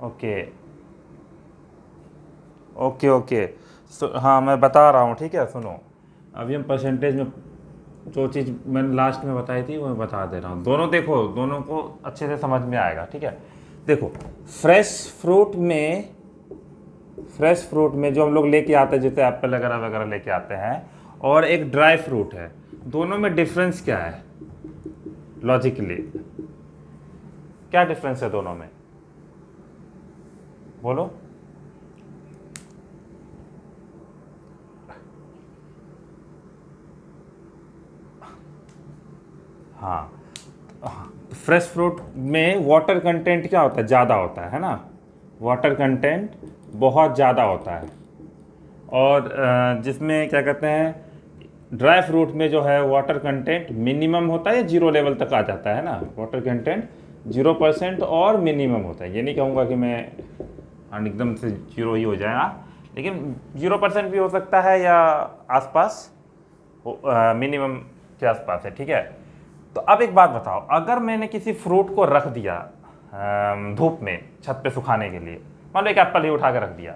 Okay okay okay. हाँ मैं बता रहा हूँ, ठीक है सुनो। अभी हम परसेंटेज में जो चीज़ मैंने लास्ट में बताई थी वो मैं बता दे रहा हूँ। दोनों देखो, दोनों को अच्छे से समझ में आएगा, ठीक है। देखो, फ्रेश फ्रूट में फ्रेश फ्रूट में जो हम लोग लेके आते हैं, जैसे एप्पल वगैरह वगैरह लेके आते हैं, और एक ड्राई फ्रूट है, दोनों में डिफरेंस क्या है लॉजिकली? क्या डिफरेंस है दोनों में, बोलो। हाँ, फ्रेश फ्रूट में वाटर कंटेंट क्या होता है, ज़्यादा होता है ना। वाटर कंटेंट बहुत ज़्यादा होता है। और जिसमें क्या कहते हैं, ड्राई फ्रूट में जो है वाटर कंटेंट मिनिमम होता है या जीरो लेवल तक आ जाता है ना। वाटर कंटेंट 0% और मिनिमम होता है। ये नहीं कहूँगा कि मैं एकदम से जीरो ही हो जाएगा, लेकिन 0% भी हो सकता है या आसपास, मिनिमम के आसपास है, ठीक है। तो अब एक बात बताओ, अगर मैंने किसी फ्रूट को रख दिया धूप में छत पे सुखाने के लिए, मान लो एक एप्पल ही उठा के रख दिया,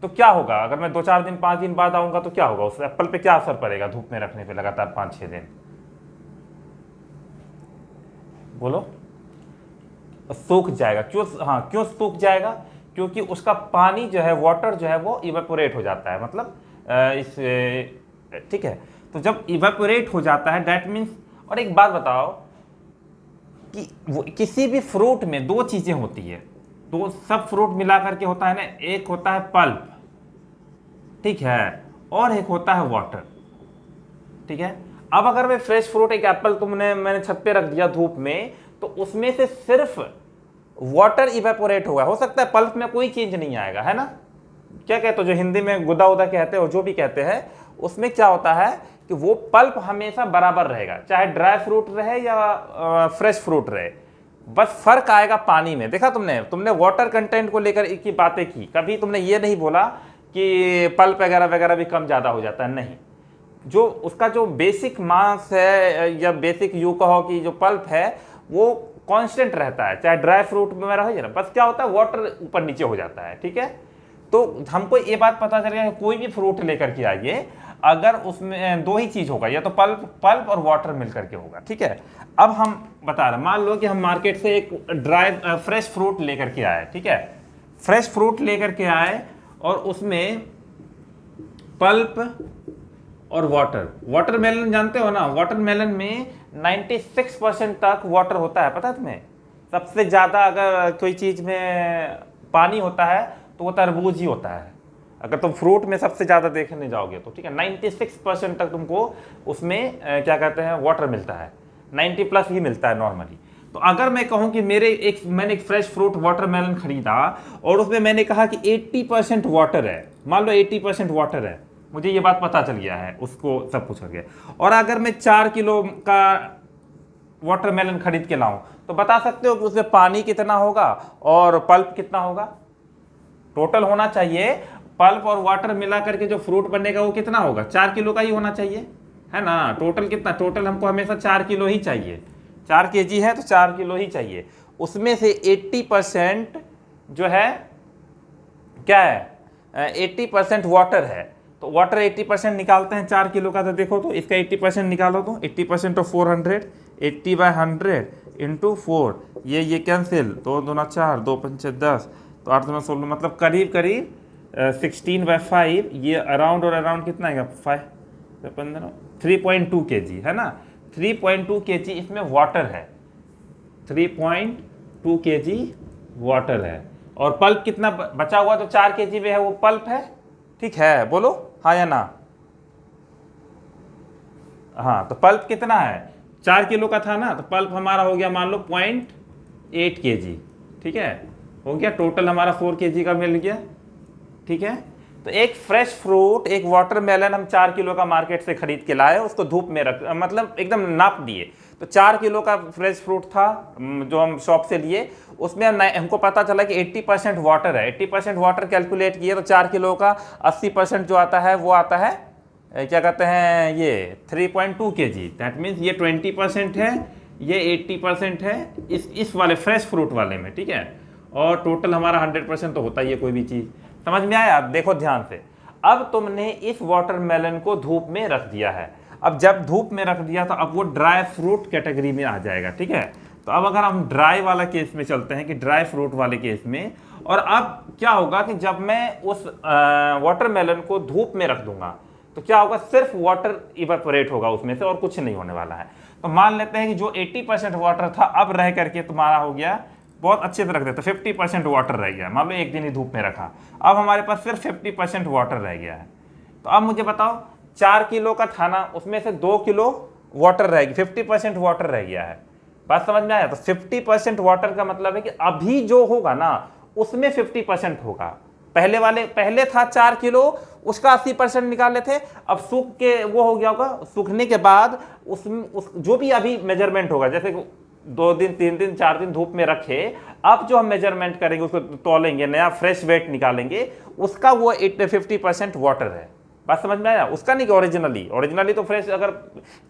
तो क्या होगा? अगर मैं 2-4 दिन 5 दिन बाद आऊंगा तो क्या होगा? उस एप्पल पे क्या असर पड़ेगा धूप में रखने पे लगातार 5-6 दिन, बोलो। सूख जाएगा। क्यों? हाँ, क्यों सूख जाएगा? क्योंकि उसका पानी जो है, वाटर जो है वो इवेपोरेट हो जाता है, मतलब ठीक है। तो जब इवेपोरेट हो जाता है दैट मीन्स, और एक बात बताओ कि किसी भी फ्रूट में दो चीजें होती है, दो सब फ्रूट मिला करके होता है ना। एक होता है पल्प, ठीक है, और एक होता है वाटर, ठीक है। अब अगर मैं फ्रेश फ्रूट, एक एप्पल मैंने छत पे रख दिया धूप में, तो उसमें से सिर्फ वाटर इवेपोरेट हुआ, हो सकता है पल्प में कोई चेंज नहीं आएगा, है ना। क्या कहते हो, जो हिंदी में गुदा उदा कहते हैं और जो भी कहते हैं, उसमें क्या होता है कि वो पल्प हमेशा बराबर रहेगा, चाहे ड्राई फ्रूट रहे या फ्रेश फ्रूट रहे। बस फर्क आएगा पानी में। देखा तुमने वाटर कंटेंट को लेकर एक ही बातें की, कभी तुमने ये नहीं बोला कि पल्प वगैरह वगैरह भी कम ज़्यादा हो जाता है, नहीं। जो उसका जो बेसिक मास है, या बेसिक यू कहो कि जो पल्प है, वो कांस्टेंट रहता है, चाहे ड्राई फ्रूट में रहे ना। बस क्या होता है, वाटर ऊपर नीचे हो जाता है, ठीक है। तो हमको ये बात पता चल गया कि कोई भी फ्रूट लेकर के आइए, अगर उसमें दो ही चीज होगा, या तो पल्प पल्प और वाटर मिलकर के होगा, ठीक है। अब हम बता रहे, मान लो कि हम मार्केट से एक ड्राई फ्रेश फ्रूट लेकर के आए, ठीक है। फ्रेश फ्रूट लेकर के आए और उसमें पल्प और वाटरमेलन जानते हो ना, वाटरमेलन में 96% तक वाटर होता है, पता है तुम्हें। सबसे ज़्यादा अगर कोई चीज़ में पानी होता है तो वो तरबूज ही होता है। अगर तुम फ्रूट में सबसे ज़्यादा देखने जाओगे तो, ठीक है, 96% तक तुमको उसमें क्या कहते हैं, वाटर मिलता है। 90+ ही मिलता है नॉर्मली। तो अगर मैं कहूँ कि मैंने एक फ्रेश फ्रूट वाटरमेलन खरीदा और उसमें मैंने कहा कि 80% वाटर है, मान लो 80% वाटर है, मुझे ये बात पता चल गया है, उसको सब कुछ हो गया। और अगर मैं 4 किलो का वाटरमेलन खरीद के लाऊं, तो बता सकते हो कि उसमें पानी कितना होगा और पल्प कितना होगा? टोटल होना चाहिए, पल्प और वाटर मिला करके जो फ्रूट बनेगा वो कितना होगा? 4 किलो का ही होना चाहिए, है ना। टोटल कितना? टोटल हमको हमेशा 4 किलो ही चाहिए। 4 केजी है तो 4 किलो ही चाहिए। उसमें से 80% जो है क्या है, 80% वाटर है। तो वाटर 80% निकालते हैं 4 किलो का, तो देखो तो इसका 80% निकालो, तो 80% ऑफ 400, 80/100 इंटू 4, ये कैंसिल, 2 दूना 4, 2 पंचे 10, तो 8 दूना 16, मतलब करीब करीब 16/5। ये अराउंड और अराउंड कितना आएगा, 15, 3.2 kg, है ना। 3.2 kg इसमें वाटर है, 3.2 kg वाटर है। और पल्प कितना बचा हुआ, तो 4 kg में है वो पल्प है, ठीक है, बोलो हाँ या ना। हाँ, तो पल्प कितना है, 4 किलो का था ना, तो पल्प हमारा हो गया मान लो 0.8 kg, ठीक है, हो गया। टोटल हमारा 4 kg का मिल गया, ठीक है। तो एक फ्रेश फ्रूट, एक वाटरमेलन हम 4 किलो का मार्केट से खरीद के लाए, उसको धूप में रख, मतलब एकदम नाप दिए, तो 4 किलो का फ्रेश फ्रूट था जो हम शॉप से लिए, उसमें हमको पता चला कि 80% वाटर है। 80% वाटर कैलकुलेट किए तो 4 किलो का 80% जो आता है वो आता है क्या कहते हैं, ये 3.2 kg। दैट मीन्स ये 20% है, ये 80% है इस वाले फ्रेश फ्रूट वाले में, ठीक है। और टोटल हमारा 100% तो होता ही है कोई भी चीज़। समझ में आया? देखो ध्यान से, अब तुमने इस वाटरमेलन को धूप में रख दिया है। अब जब धूप में रख दिया तो अब वो ड्राई फ्रूट कैटेगरी में आ जाएगा, ठीक है। तो अब अगर हम ड्राई वाला केस में चलते हैं कि ड्राई फ्रूट वाले केस में, और अब क्या होगा कि जब मैं उस वाटरमेलन को धूप में रख दूंगा तो क्या होगा, सिर्फ वाटर इवेपोरेट होगा उसमें से और कुछ नहीं होने वाला है। तो मान लेते हैं कि जो 80% वाटर था अब रह करके तुम्हारा हो गया, बहुत अच्छे से रख देते 50% वाटर रह गया। मान लो एक दिन ही धूप में रखा, अब हमारे पास सिर्फ 50% वाटर रह गया है। तो अब मुझे बताओ 4 किलो का था ना, उसमें से 2 किलो वाटर रहेगी, 50% वाटर रह गया है। बात समझ में आया? तो 50% वाटर का मतलब है कि अभी जो होगा ना उसमें 50% होगा। पहले था 4 किलो, उसका 80% निकाले थे, अब सूख के वो हो गया होगा, सूखने के बाद जो भी अभी मेजरमेंट होगा, जैसे 2 दिन 3 दिन 4 दिन धूप में रखे, अब जो हम मेजरमेंट करेंगे उसको तौलेंगे, नया फ्रेश वेट निकालेंगे, उसका वो 50% वाटर है। बात समझ में आया? उसका नहीं कि ओरिजिनली तो अगर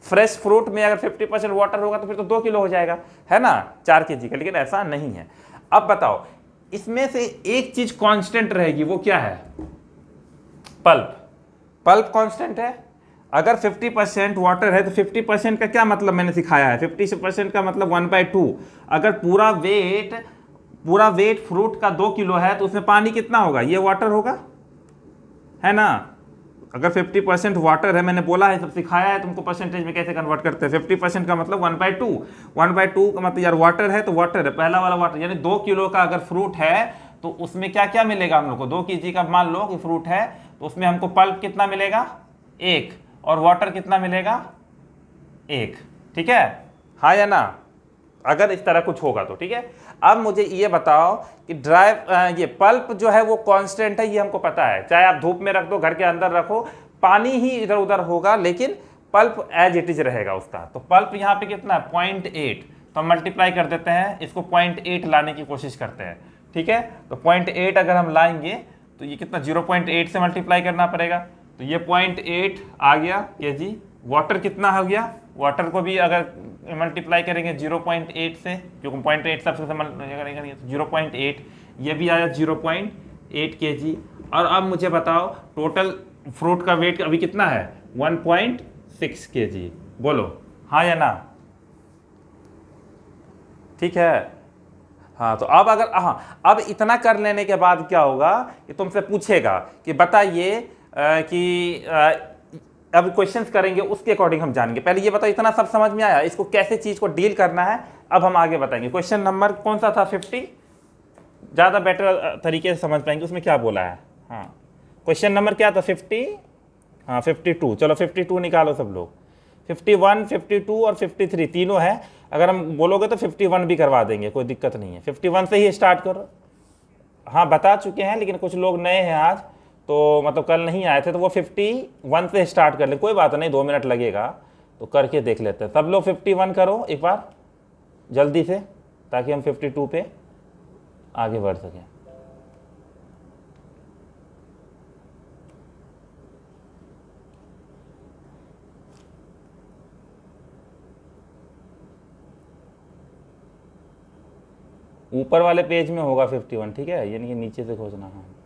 फ्रेश फ्रूट में अगर 50% वाटर होगा तो फिर तो 2 किलो हो जाएगा, है ना, 4 kg का, लेकिन ऐसा नहीं है। अब बताओ, इसमें से एक चीज कांस्टेंट रहेगी, वो क्या है? पल्प कांस्टेंट है। अगर 50% वाटर है तो 50% का क्या मतलब मैंने सिखाया है, 50% का मतलब 1/2। अगर पूरा वेट फ्रूट का 2 किलो है तो उसमें पानी कितना होगा? ये वाटर होगा, है ना। अगर 50% वाटर है, मैंने बोला है, सब सिखाया है तुमको परसेंटेज में कैसे कन्वर्ट करते हैं। 50% का मतलब 1/2 का मतलब यार वाटर है तो वाटर है, पहला वाला वाटर, यानी 2 किलो का अगर फ्रूट है तो उसमें क्या क्या मिलेगा हम लोग को? 2 kg का मान लो कि फ्रूट है तो उसमें हमको पल्प कितना मिलेगा? 1, और वाटर कितना मिलेगा? 1, ठीक है, हाँ या ना? अगर इस तरह कुछ होगा तो ठीक है। अब मुझे ये बताओ कि ये पल्प जो है वो कांस्टेंट है, ये हमको पता है, चाहे आप धूप में रख दो, घर के अंदर रखो, पानी ही इधर उधर होगा, लेकिन पल्प एज इट इज रहेगा उसका। तो पल्प यहाँ पे कितना है? 0.8, तो हम मल्टीप्लाई कर देते हैं, इसको 0.8 लाने की कोशिश करते हैं, ठीक है। तो 0.8 अगर हम लाएंगे तो ये कितना, 0.8 से मल्टीप्लाई करना पड़ेगा, तो ये 0.8 आ गया kg। वाटर कितना हो गया? वाटर को भी अगर मल्टीप्लाई करेंगे 0.8 से, क्योंकि 0.8 सबसे करेंगे तो 0.8, ये भी आया 0.8 kg। और अब मुझे बताओ टोटल फ्रूट का वेट अभी कितना है? 1.6 kg। बोलो हाँ या ना? ठीक है, हाँ। तो अब अब इतना कर लेने के बाद क्या होगा कि तुमसे पूछेगा कि बताइए कि अब क्वेश्चंस करेंगे, उसके अकॉर्डिंग हम जानेंगे। पहले ये बताओ, इतना सब समझ में आया, इसको कैसे चीज को डील करना है अब हम आगे बताएंगे। क्वेश्चन नंबर कौन सा था? 50, ज्यादा बेटर तरीके से समझ पाएंगे उसमें क्या बोला है। हाँ, क्वेश्चन नंबर क्या था? 50, हाँ 52। चलो 52 निकालो सब लोग। 51, 52 और 53 तीनों है, अगर हम बोलोगे तो 51 भी करवा देंगे, कोई दिक्कत नहीं है। 51 से ही स्टार्ट करो। हाँ बता चुके हैं, लेकिन कुछ लोग नए हैं आज, तो मतलब कल नहीं आए थे, तो वो 51 से स्टार्ट कर ले, कोई बात नहीं, 2 मिनट लगेगा तो करके देख लेते हैं। सब लोग 51 करो एक बार जल्दी से, ताकि हम 52 पे आगे बढ़ सकें। ऊपर वाले पेज में होगा 51, ठीक है, यानी कि नीचे से खोजना है।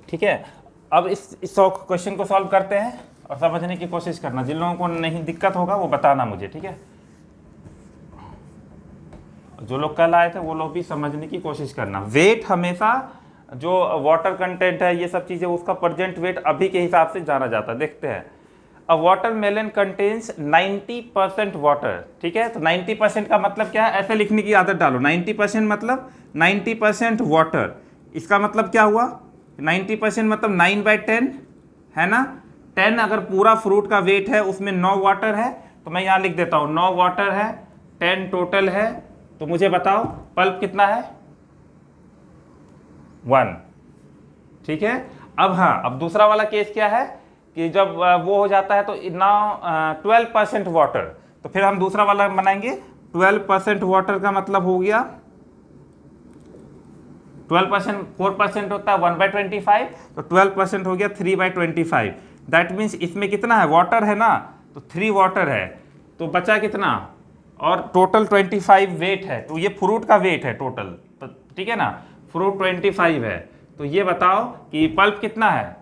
ठीक है, अब इस क्वेश्चन को सॉल्व करते हैं और समझने की कोशिश करना। जिन लोगों को नहीं दिक्कत होगा वो बताना मुझे, ठीक है। जो लोग कल आए थे वो लोग भी समझने की कोशिश करना। वेट हमेशा जो वाटर कंटेंट है, ये सब चीज़ें, उसका प्रेजेंट वेट अभी के हिसाब से जाना जाता है। देखते हैं, अ वाटरमेलन कंटेन्स 90% वाटर, ठीक है। तो 90% का मतलब क्या है, ऐसे लिखने की आदत डालो। 90% मतलब 90% वाटर, इसका मतलब क्या हुआ? 90% मतलब 9/10 है ना। 10 अगर पूरा फ्रूट का वेट है, उसमें 9 वाटर है, तो मैं यहाँ लिख देता हूँ 9 वाटर है, 10 टोटल है। तो मुझे बताओ पल्प कितना है? 1, ठीक है। अब हाँ, अब दूसरा वाला केस क्या है कि जब वो हो जाता है तो नाउ 12% वाटर, तो फिर हम दूसरा वाला बनाएंगे। 12% वाटर का मतलब हो गया 12%, 4% होता है 1/25, तो 12% हो गया 3/25। दैट मीन्स इसमें कितना है? वाटर है ना, तो 3 वाटर है। तो बचा कितना, और टोटल 25 वेट है, तो ये फ्रूट का वेट है टोटल, तो ठीक है ना, फ्रूट 25 है, तो ये बताओ कि पल्प कितना है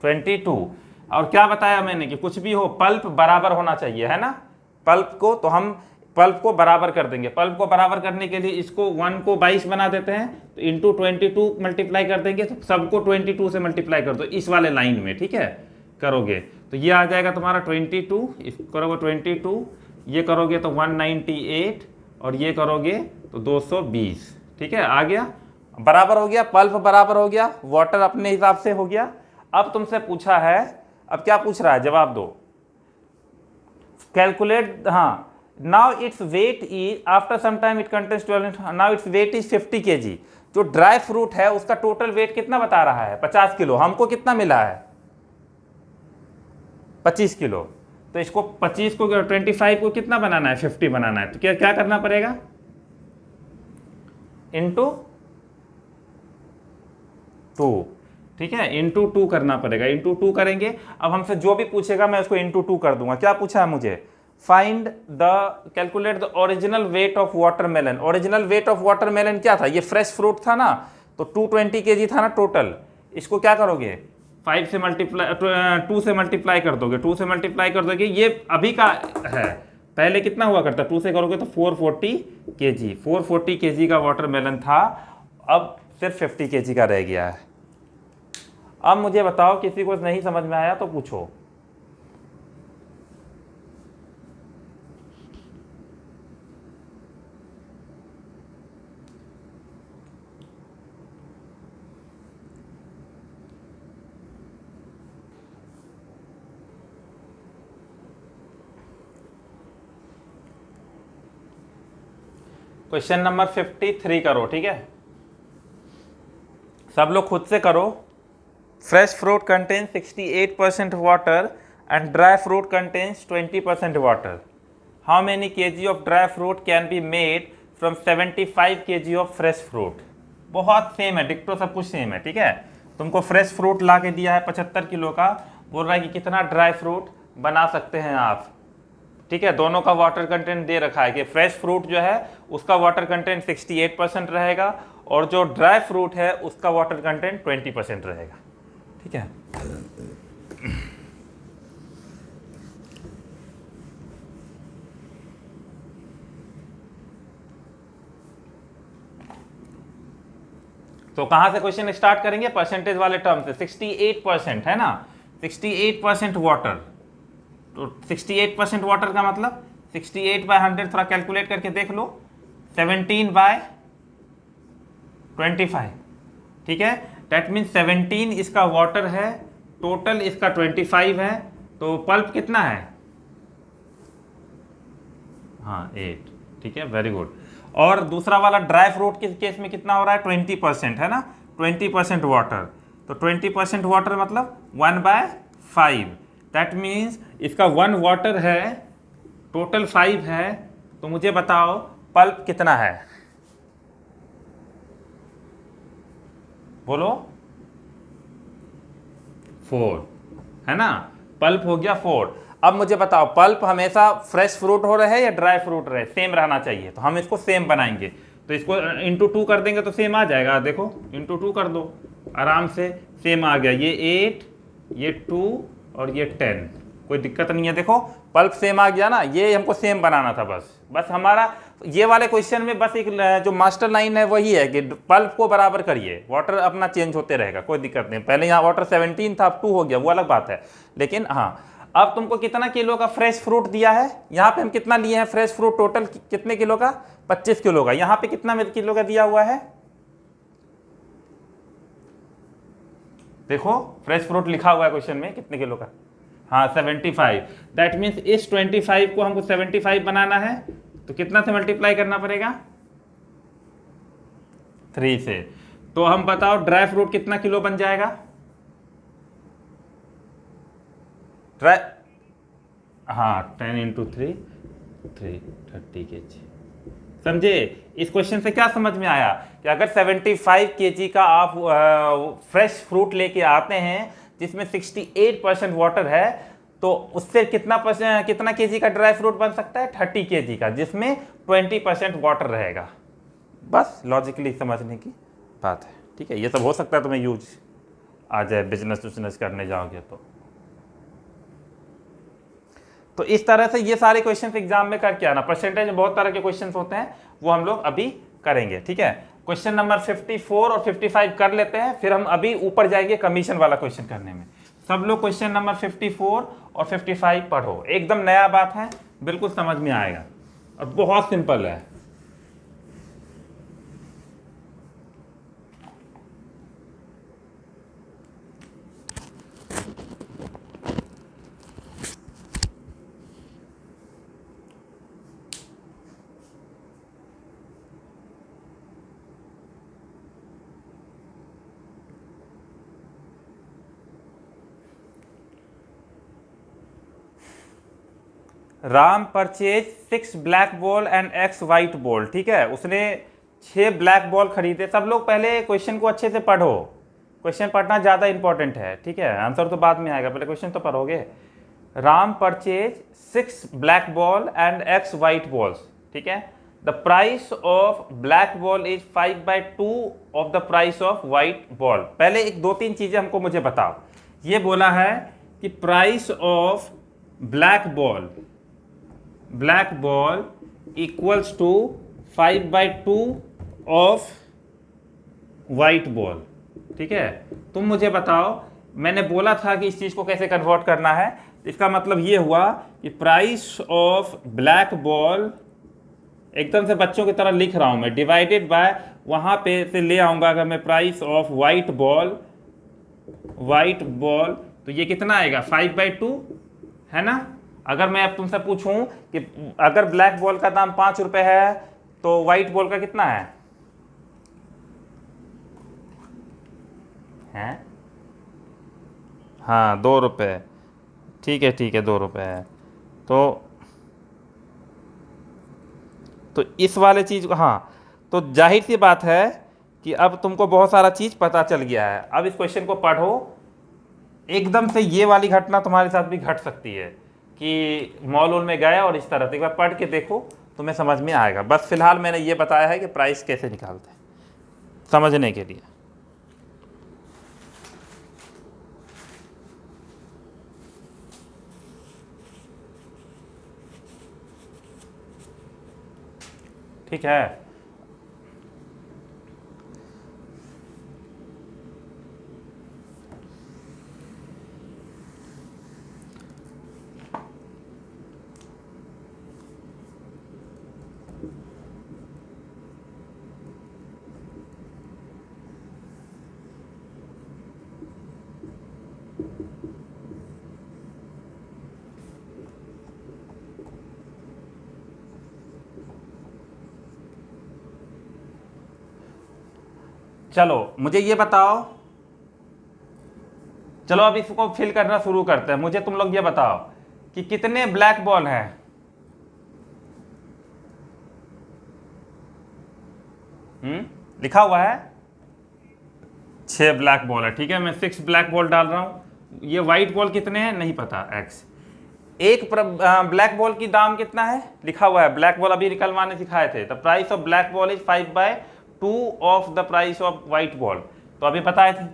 22। और क्या बताया मैंने कि कुछ भी हो पल्प बराबर होना चाहिए, है ना, पल्प को, तो हम पल्प को बराबर कर देंगे। पल्प को बराबर करने के लिए इसको 1 को 22 बना देते हैं, तो इंटू 22 मल्टीप्लाई कर देंगे, तो सबको 22 से मल्टीप्लाई कर दो इस वाले लाइन में, ठीक है, करोगे तो ये आ जाएगा तुम्हारा 22, इसको करोगे 22, ये करोगे तो 198, और ये करोगे तो 220, ठीक है, आ गया, बराबर हो गया, पल्प बराबर हो गया, वाटर अपने हिसाब से हो गया। अब तुमसे पूछा है, अब क्या पूछ रहा है, जवाब दो, कैलकुलेट, हाँ, now its weight is after some time it contains 12, now its weight is 50 kg। जो ड्राई फ्रूट है उसका टोटल वेट कितना बता रहा है, 50 किलो, हमको कितना मिला है 25 किलो, तो इसको 25 को 25 को कितना बनाना है 50 बनाना है, तो क्या क्या करना पड़ेगा, इंटू 2, ठीक है, इंटू 2 करना पड़ेगा, इंटू 2 करेंगे। अब हमसे जो भी पूछेगा मैं उसको इंटू 2 कर दूंगा। क्या पूछा है मुझे, find the calculate the original weight of watermelon. Original weight of watermelon क्या था, ये फ्रेश फ्रूट था ना, तो 220 kg था ना टोटल, इसको क्या करोगे 5 से मल्टीप्लाई 2 से मल्टीप्लाई कर दोगे, 2 से मल्टीप्लाई कर दोगे, ये अभी का है, पहले कितना हुआ करता, 2 से करोगे तो 440 kg, 440 kg का वाटरमेलन था, अब सिर्फ 50 kg का रह गया है। अब मुझे बताओ, किसी को नहीं समझ में आया तो पूछो। क्वेश्चन नंबर 53 करो, ठीक है, सब लोग खुद से करो। Fresh fruit contains 68% water and dry fruit contains 20% water. How many kg of dry fruit can be made from 75 kg of fresh fruit. बहुत सेम है, डिक्टो सब कुछ सेम है, ठीक है। तुमको फ्रेश फ्रूट ला के दिया है 75 किलो का, बोल रहा है कि कितना ड्राई फ्रूट बना सकते हैं आप, ठीक है। दोनों का वाटर कंटेंट दे रखा है कि फ्रेश फ्रूट जो है उसका वाटर कंटेंट 68% रहेगा, और जो ड्राई फ्रूट है उसका वाटर कंटेंट 20% रहेगा, ठीक है। तो कहां से क्वेश्चन स्टार्ट करेंगे, परसेंटेज वाले टर्म से। 68% है ना, 68% वाटर, तो 68% वाटर का मतलब 68/100, थोड़ा कैलकुलेट करके देख लो, 17/25, ठीक है। डेट मीन्स 17 इसका वाटर है, टोटल इसका 25 है, तो पल्प कितना है, हाँ 8, ठीक है, वेरी गुड। और दूसरा वाला ड्राई फ्रूट के केस में कितना हो रहा है, 20% है ना, 20% वाटर, तो 20% वाटर मतलब 1/5, दैट मीन्स इसका 1 वाटर है, टोटल 5 है, तो मुझे बताओ पल्प कितना है, बोलो 4, है ना, पल्प हो गया 4। अब मुझे बताओ पल्प हमेशा फ्रेश फ्रूट हो रहे या ड्राई फ्रूट रहे, सेम रहना चाहिए, तो हम इसको सेम बनाएंगे, तो इसको इंटू 2 कर देंगे तो सेम आ जाएगा, देखो इंटू 2 कर दो, आराम से सेम आ गया, ये 8, ये 2 और ये 10, कोई दिक्कत नहीं है। देखो पल्प सेम आ गया ना, ये हमको सेम बनाना था, बस हमारा ये वाले क्वेश्चन में बस एक जो मास्टर लाइन है वही है कि पल्प को बराबर करिए, वाटर अपना चेंज होते रहेगा, कोई दिक्कत नहीं। पहले यहाँ वाटर 17 था, अब 2 हो गया, वो अलग बात है, लेकिन हाँ अब तुमको कितना किलो का फ्रेश फ्रूट दिया है, यहाँ पे हम कितना लिए हैं फ्रेश फ्रूट, टोटल कितने किलो का, 25 किलो का। यहाँ पे कितना किलो का दिया हुआ है, देखो फ्रेश फ्रूट लिखा हुआ है क्वेश्चन में, कितने किलो का, हाँ 75, दैट मीन्स इस 25 को हमको 75 बनाना है, तो कितना से मल्टीप्लाई करना पड़ेगा, 3 से। तो हम बताओ ड्राई फ्रूट कितना किलो बन जाएगा, ड्राई, हाँ 10 × 3 30 kg, समझे। इस क्वेश्चन से क्या समझ में आया कि अगर 75 kg का आप फ्रेश फ्रूट लेके आते हैं जिसमें 68% वाटर है, तो उससे कितना केजी का ड्राई फ्रूट बन सकता है? 30 केजी का, जिसमें 20% वाटर रहेगा। बस लॉजिकली समझने की बात है, ठीक है। ये सब हो सकता है तुम्हें यूज आ जाए बिजनेस करने जाओगे तो इस तरह से ये सारे क्वेश्चन एग्जाम में करके आना। परसेंटेज में बहुत तरह के क्वेश्चन होते हैं, वो हम लोग अभी करेंगे, ठीक है। क्वेश्चन नंबर 54 और 55 कर लेते हैं, फिर हम अभी ऊपर जाएंगे कमीशन वाला क्वेश्चन करने में। सब लोग क्वेश्चन नंबर 54 और 55 पढ़ो, एकदम नया बात है, बिल्कुल समझ में आएगा और बहुत सिंपल है। Ram purchase 6 black ball and X white ball, ठीक है। उसने 6 ब्लैक बॉल खरीदे। सब लोग पहले क्वेश्चन को अच्छे से पढ़ो, क्वेश्चन पढ़ना ज़्यादा इंपॉर्टेंट है, ठीक है। आंसर तो बाद में आएगा, पहले क्वेश्चन तो पढ़ोगे। Ram purchase 6 black ball and X white balls, ठीक है। The price of black ball is 5/2 of the price of white ball. पहले एक 2-3 चीज़ें हमको मुझे बताओ। ये बोला है कि price of black ball equals to 5/2 of white ball, ठीक है। तुम मुझे बताओ, मैंने बोला था कि इस चीज़ को कैसे कन्वर्ट करना है। इसका मतलब ये हुआ कि प्राइस ऑफ ब्लैक बॉल, एकदम से बच्चों की तरह लिख रहा हूं मैं, डिवाइडेड बाय, वहां पे से ले आऊंगा अगर मैं प्राइस ऑफ व्हाइट बॉल, तो ये कितना आएगा? 5/2, है ना। अगर मैं अब तुमसे पूछूं कि अगर ब्लैक बॉल का दाम 5 रुपए है तो व्हाइट बॉल का कितना है? हाँ, 2 रुपये, ठीक है 2 रुपये है। तो इस वाले चीज़ को, हाँ, तो जाहिर सी बात है कि अब तुमको बहुत सारा चीज़ पता चल गया है। अब इस क्वेश्चन को पढ़ो, एकदम से ये वाली घटना तुम्हारे साथ भी घट सकती है कि मॉल में गए और इस तरह से। एक बार पढ़ के देखो, तुम्हें समझ में आएगा। बस फिलहाल मैंने ये बताया है कि प्राइस कैसे निकालते हैं, समझने के लिए। ठीक है, चलो मुझे ये बताओ, चलो अब इसको फिल करना शुरू करते हैं। मुझे तुम लोग ये बताओ कि कितने ब्लैक बॉल हैं? लिखा हुआ है 6 ब्लैक बॉल है, ठीक है। मैं 6 ब्लैक बॉल डाल रहा हूं। ये व्हाइट बॉल कितने हैं नहीं पता, X। एक ब्लैक बॉल की दाम कितना है लिखा हुआ है, ब्लैक बॉल अभी निकलवाने सिखाए थे। The price of black ball is 5/2 of the price of white ball, तो अभी बताए थे।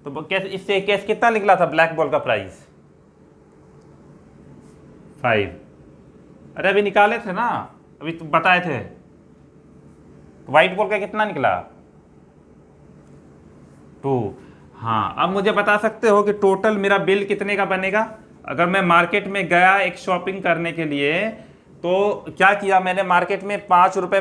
तो कैसे इससे कैसे कितना निकला था ब्लैक बॉल का प्राइस? 5। अरे अभी निकाले थे ना, अभी तो बताए थे। व्हाइट बॉल का कितना निकला? 2। हाँ, अब मुझे बता सकते हो कि टोटल मेरा बिल कितने का बनेगा? अगर मैं मार्केट में गया एक शॉपिंग करने के लिए, तो क्या किया मैंने, मार्केट में 5 रुपए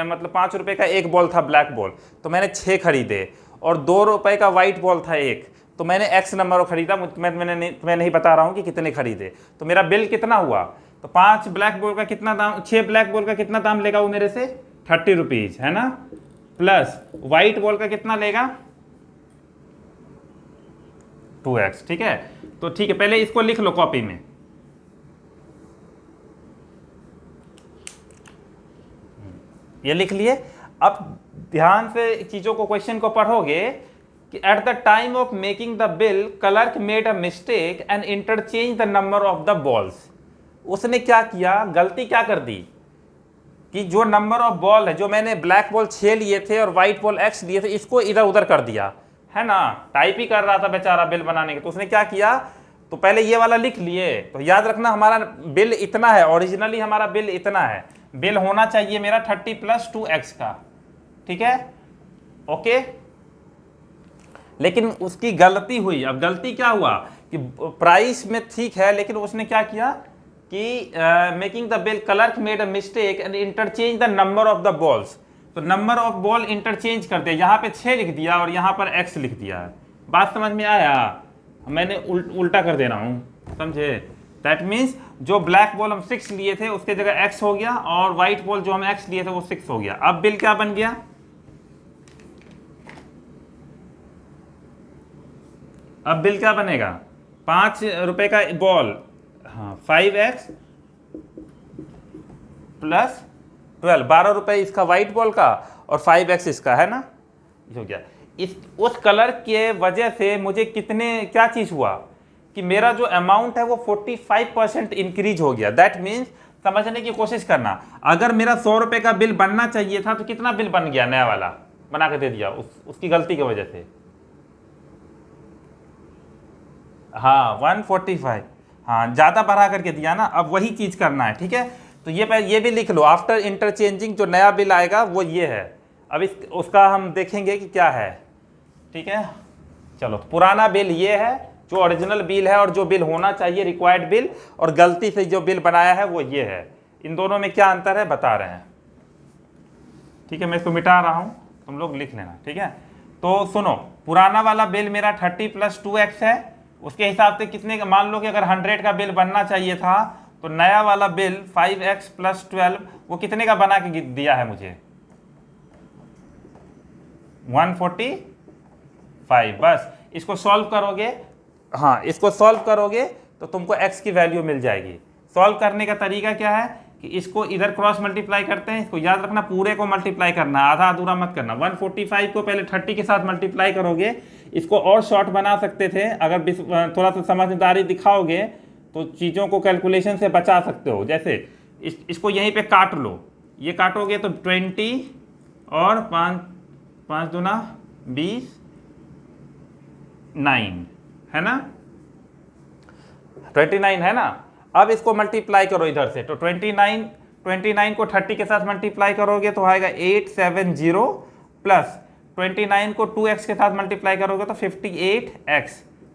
मतलब 5 रुपए का एक बॉल था ब्लैक बॉल, तो मैंने 6 खरीदे। और 2 रुपए का व्हाइट बॉल था एक, तो मैंने X नंबर खरीदा। मैं नहीं बता रहा हूँ कि कितने खरीदे। तो मेरा बिल कितना हुआ? तो 5 ब्लैक बॉल का कितना दाम, 6 ब्लैक बॉल का कितना दाम लेगा वो मेरे से? 30 रुपीज, है ना। प्लस व्हाइट बॉल का कितना लेगा? 2X, ठीक है। तो ठीक है, पहले इसको लिख लो कॉपी में। ये लिख लिए। अब ध्यान से चीजों को, क्वेश्चन को पढ़ोगे कि at the time of making the bill clerk made a mistake and interchange the number of the balls. उसने क्या किया, गलती क्या कर दी कि जो नंबर ऑफ बॉल है, जो मैंने ब्लैक बॉल 6 लिए थे और व्हाइट बॉल x लिए थे, इसको इधर उधर कर दिया है ना। टाइप ही कर रहा था बेचारा बिल बनाने के, तो उसने क्या किया, तो पहले ये वाला लिख लिए। तो याद रखना हमारा बिल इतना है, ओरिजिनली हमारा बिल इतना है, बिल होना चाहिए मेरा 30 + 2x का, ठीक है, ओके। लेकिन उसकी गलती हुई। अब गलती क्या हुआ कि प्राइस में ठीक है, लेकिन उसने क्या किया कि making the bill clerk made a mistake and interchange the number of the balls. तो नंबर ऑफ बॉल इंटरचेंज कर दिया, यहाँ पे 6 लिख दिया और यहाँ पर x लिख दिया है। बात समझ में आया? मैंने उल्टा कर दे रहा हूँ, समझे? दैट मीन्स जो ब्लैक बॉल हम 6 लिए थे उसके जगह x हो गया, और व्हाइट बॉल जो हम x लिए थे वो 6 हो गया। अब बिल क्या बन गया, अब बिल क्या बनेगा, 5 रुपए का बॉल, हाँ 5x + 12, 12 रुपए इसका व्हाइट बॉल का और 5x इसका, है ना, ये हो गया। इस उस कलर के वजह से मुझे कितने क्या चीज हुआ कि मेरा जो अमाउंट है वो 45% इंक्रीज हो गया। दैट मीन्स समझने की कोशिश करना, अगर मेरा 100 रुपए का बिल बनना चाहिए था तो कितना बिल बन गया, नया वाला बना के दे दिया उसकी गलती की वजह से, हाँ 145, हाँ ज़्यादा बढ़ा करके दिया ना। अब वही चीज़ करना है, ठीक है। तो ये भी लिख लो, आफ्टर इंटरचेंजिंग जो नया बिल आएगा वो ये है। अब उसका हम देखेंगे कि क्या है, ठीक है। चलो, पुराना बिल ये है जो ओरिजिनल बिल है, और जो बिल होना चाहिए रिक्वायर्ड बिल, और गलती से जो बिल बनाया है वो ये है। इन दोनों में क्या अंतर है बता रहे हैं, ठीक है। मैं इसको मिटा रहा हूँ, तुम लोग लिख लेना, ठीक है। तो सुनो, पुराना वाला बिल मेरा 30 + 2x है, उसके हिसाब से कितने का, मान लो कि अगर 100 का बिल बनना चाहिए था, तो नया वाला बिल 5x + 12 वो कितने का बना के दिया है मुझे, 145। बस इसको सॉल्व करोगे, हाँ इसको सॉल्व करोगे तो तुमको x की वैल्यू मिल जाएगी। सॉल्व करने का तरीका क्या है कि इसको इधर क्रॉस मल्टीप्लाई करते हैं, इसको याद रखना पूरे को मल्टीप्लाई करना, आधा अधूरा मत करना। 145 को पहले 30 के साथ मल्टीप्लाई करोगे, इसको और शॉर्ट बना सकते थे, अगर थोड़ा सा समझदारी दिखाओगे तो चीज़ों को कैलकुलेशन से बचा सकते हो। जैसे इसको यहीं पे काट लो, ये काटोगे तो 20 और 5 दूना 20, 9 है ना, 29 है ना। अब इसको मल्टीप्लाई करो इधर से, तो 29 को 30 के साथ मल्टीप्लाई करोगे तो आएगा 870, प्लस 29 को 2x के साथ मल्टीप्लाई करोगे तो 58x,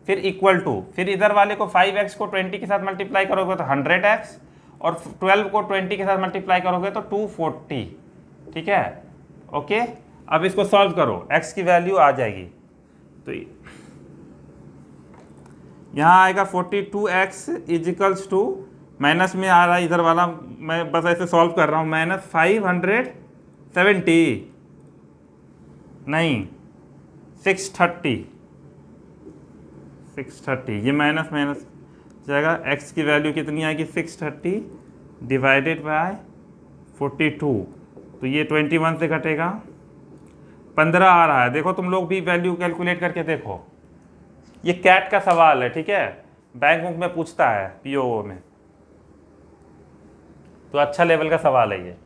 फिर इक्वल टू, फिर इधर वाले को 5x को 20 के साथ मल्टीप्लाई करोगे तो 100x, और 12 को 20 के साथ मल्टीप्लाई करोगे तो 240, ठीक है, ओके। अब इसको सॉल्व करो, x की वैल्यू आ जाएगी, तो यहाँ आएगा 42x = माइनस में आ रहा है इधर वाला, मैं बस ऐसे सॉल्व कर रहा हूँ, -570 नहीं 630, ये माइनस माइनस जाएगा। x की वैल्यू कितनी आएगी, 630 डिवाइडेड बाय 42, तो ये 21 से घटेगा 15 आ रहा है। देखो तुम लोग भी वैल्यू कैलकुलेट करके देखो, ये कैट का सवाल है, ठीक है, बैंक में पूछता है पीओ में, तो अच्छा लेवल का सवाल है ये,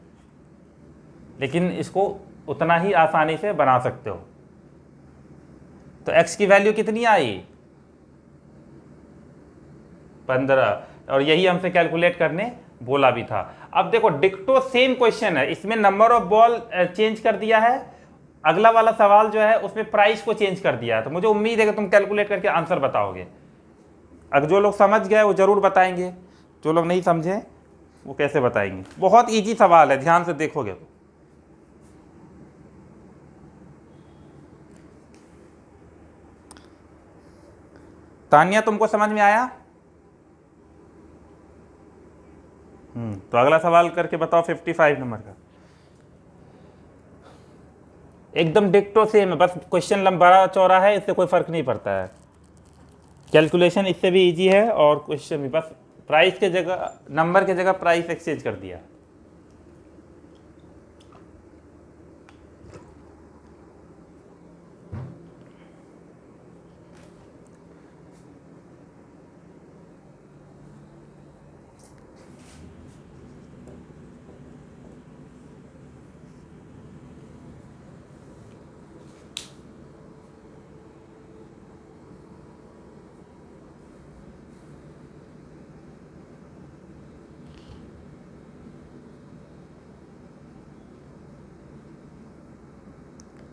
लेकिन इसको उतना ही आसानी से बना सकते हो। तो x की वैल्यू कितनी आई, 15, और यही हमसे कैलकुलेट करने बोला भी था। अब देखो डिक्टो सेम क्वेश्चन है, इसमें नंबर ऑफ बॉल चेंज कर दिया है, अगला वाला सवाल जो है उसमें प्राइस को चेंज कर दिया है। तो मुझे उम्मीद है कि तुम कैलकुलेट करके आंसर बताओगे। अगर जो लोग समझ गए वो जरूर बताएंगे, जो लोग नहीं समझे वो कैसे बताएंगे। बहुत इजी सवाल है, ध्यान से देखोगे तो। तानिया तुमको समझ में आया? तो अगला सवाल करके बताओ 55 नंबर का। एकदम डिक्टो सेम है, बस क्वेश्चन लंबा चौड़ा है, इससे कोई फर्क नहीं पड़ता है। कैलकुलेशन इससे भी इजी है और क्वेश्चन भी, बस प्राइस के जगह, नंबर के जगह प्राइस एक्सचेंज कर दिया।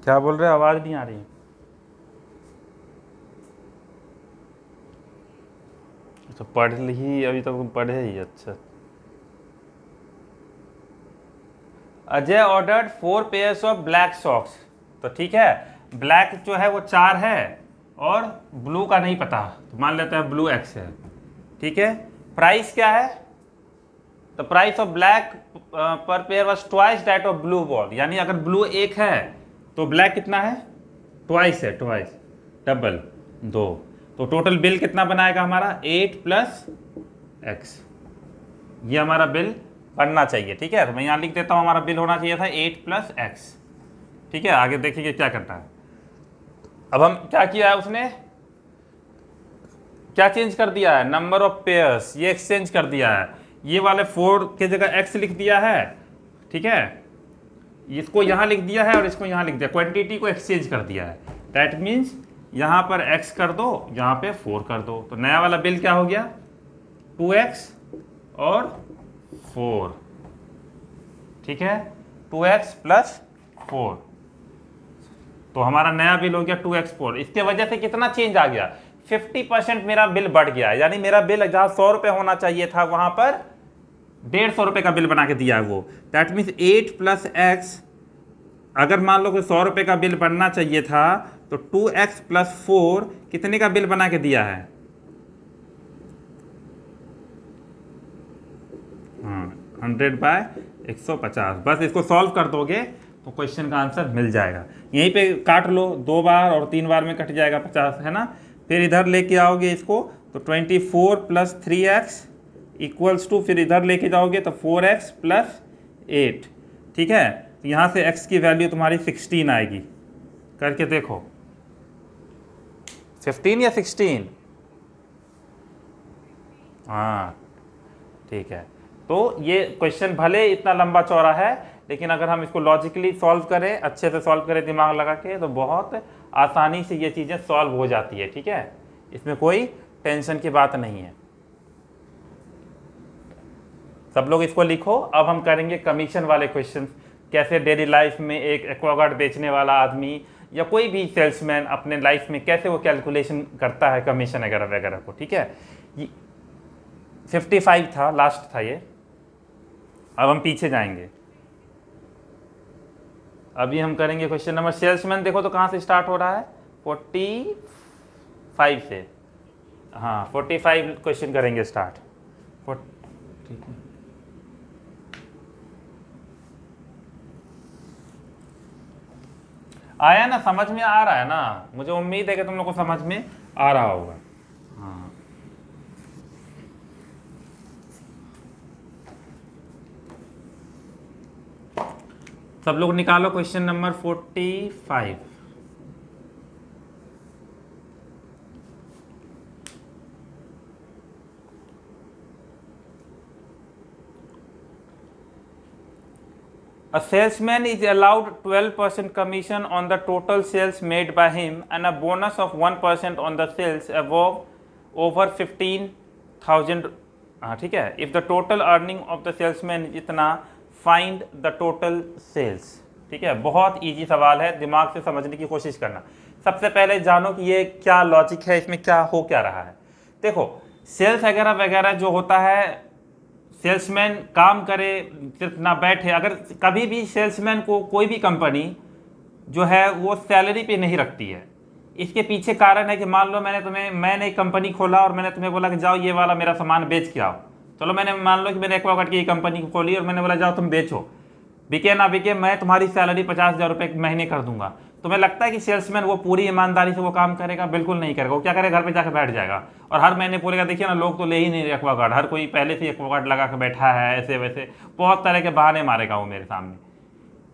क्या बोल रहे, आवाज़ नहीं आ रही है। तो पढ़ ली अभी तक, तुम पढ़े ही। अच्छा, Ajay ordered 4 pairs of black socks. तो ठीक है, ब्लैक जो है वो 4 है और ब्लू का नहीं पता, तो मान लेते हैं ब्लू X है। ठीक है, प्राइस क्या है, द प्राइस ऑफ ब्लैक पर pair was twice that of blue ball. यानी अगर ब्लू 1 है तो ब्लैक कितना है, ट्वाइस है, ट्वाइस डबल 2। तो टोटल बिल कितना बनाएगा हमारा, 8 + X। ये हमारा बिल बनना चाहिए। ठीक है, तो मैं यहाँ लिख देता हूँ, हमारा बिल होना चाहिए था 8 + X। ठीक है, आगे देखिए क्या करना है। अब हम क्या किया है, उसने क्या चेंज कर दिया है, नंबर ऑफ पेयर्स, ये एक्सचेंज कर दिया है। ये वाले 4 की जगह X लिख दिया है। ठीक है, इसको यहाँ लिख दिया है और इसको यहाँ लिख दिया, क्वांटिटी को एक्सचेंज कर दिया है। दैट मीन्स यहाँ पर X कर दो, यहाँ पे 4 कर दो, तो नया वाला बिल क्या हो गया, 2X और 4। ठीक है, 2X + 4, तो हमारा नया बिल हो गया 2X 4। इसके वजह से कितना चेंज आ गया, 50% मेरा बिल बढ़ गया। यानी मेरा बिल जहाँ 100 रुपये होना चाहिए था वहाँ पर 150 रुपये का बिल बना के दिया है वो। दैट मीन्स 8 + X, अगर मान लो कि 100 रुपये का बिल बनना चाहिए था तो 2X + 4 कितने का बिल बना के दिया है, 100/150। बस इसको सॉल्व कर दोगे तो क्वेश्चन का आंसर मिल जाएगा। यहीं पे काट लो, 2 बार और 3 बार में कट जाएगा 50, है ना। फिर इधर लेके आओगे इसको तो 24 + 3X = फिर इधर लेके जाओगे तो 4X + 8। ठीक है, तो यहाँ से X की वैल्यू तुम्हारी 16 आएगी। करके देखो, 15 या 16, हाँ ठीक है। तो ये क्वेश्चन भले इतना लंबा चौड़ा है, लेकिन अगर हम इसको लॉजिकली सॉल्व करें, अच्छे से सॉल्व करें दिमाग लगा के, तो बहुत आसानी से ये चीज़ें सॉल्व हो जाती है। ठीक है, इसमें कोई टेंशन की बात नहीं है। सब लोग इसको लिखो। अब हम करेंगे कमीशन वाले क्वेश्चन, कैसे डेली लाइफ में एक एक्वागार्ड बेचने वाला आदमी या कोई भी सेल्समैन अपने लाइफ में कैसे वो कैलकुलेशन करता है कमीशन वगैरह वगैरह को। ठीक है, 55 था, लास्ट था ये। अब हम पीछे जाएंगे, अभी हम करेंगे क्वेश्चन नंबर, सेल्समैन देखो तो कहाँ से स्टार्ट हो रहा है, 45 से। हाँ 45 क्वेश्चन करेंगे स्टार्ट। ठीक है, आया ना, समझ में आ रहा है ना, मुझे उम्मीद है कि तुम लोग को समझ में आ रहा होगा। हाँ सब लोग निकालो question number 45। A salesman is allowed 12% commission on the total sales made by him and a bonus of 1% on the sales above over 15,000। हाँ ठीक है, if the total earning of the salesman is इतना, find the total sales। ठीक है, बहुत easy सवाल है, दिमाग से समझने की कोशिश करना। सबसे पहले जानो कि ये क्या लॉजिक है, इसमें क्या हो क्या रहा है। देखो सेल्स वगैरह वगैरह जो होता है, सेल्समैन काम करे सिर्फ ना बैठे। अगर कभी भी सेल्समैन को कोई भी कंपनी जो है वो सैलरी पे नहीं रखती है। इसके पीछे कारण है कि मान लो मैंने एक कंपनी खोला और मैंने तुम्हें बोला कि जाओ ये वाला मेरा सामान बेच के आओ। चलो मैंने मान लो कि मैंने एक्वागार्ड की कंपनी खोली और मैंने बोला जाओ तुम बेचो, बिके ना बिके मैं तुम्हारी सैलरी 50,000 रुपये महीने कर दूंगा। तुम्हें लगता है कि सेल्समैन वो पूरी ईमानदारी से वो काम करेगा? बिल्कुल नहीं करेगा। वो क्या करेगा, घर पे जाकर बैठ जाएगा और हर महीने बोलेगा देखिए ना लोग तो ले ही नहीं रहे एक्वागार्ड, हर कोई पहले से एक्वागार्ड लगा के बैठा है, ऐसे वैसे बहुत तरह के बहाने मारेगा वो मेरे सामने।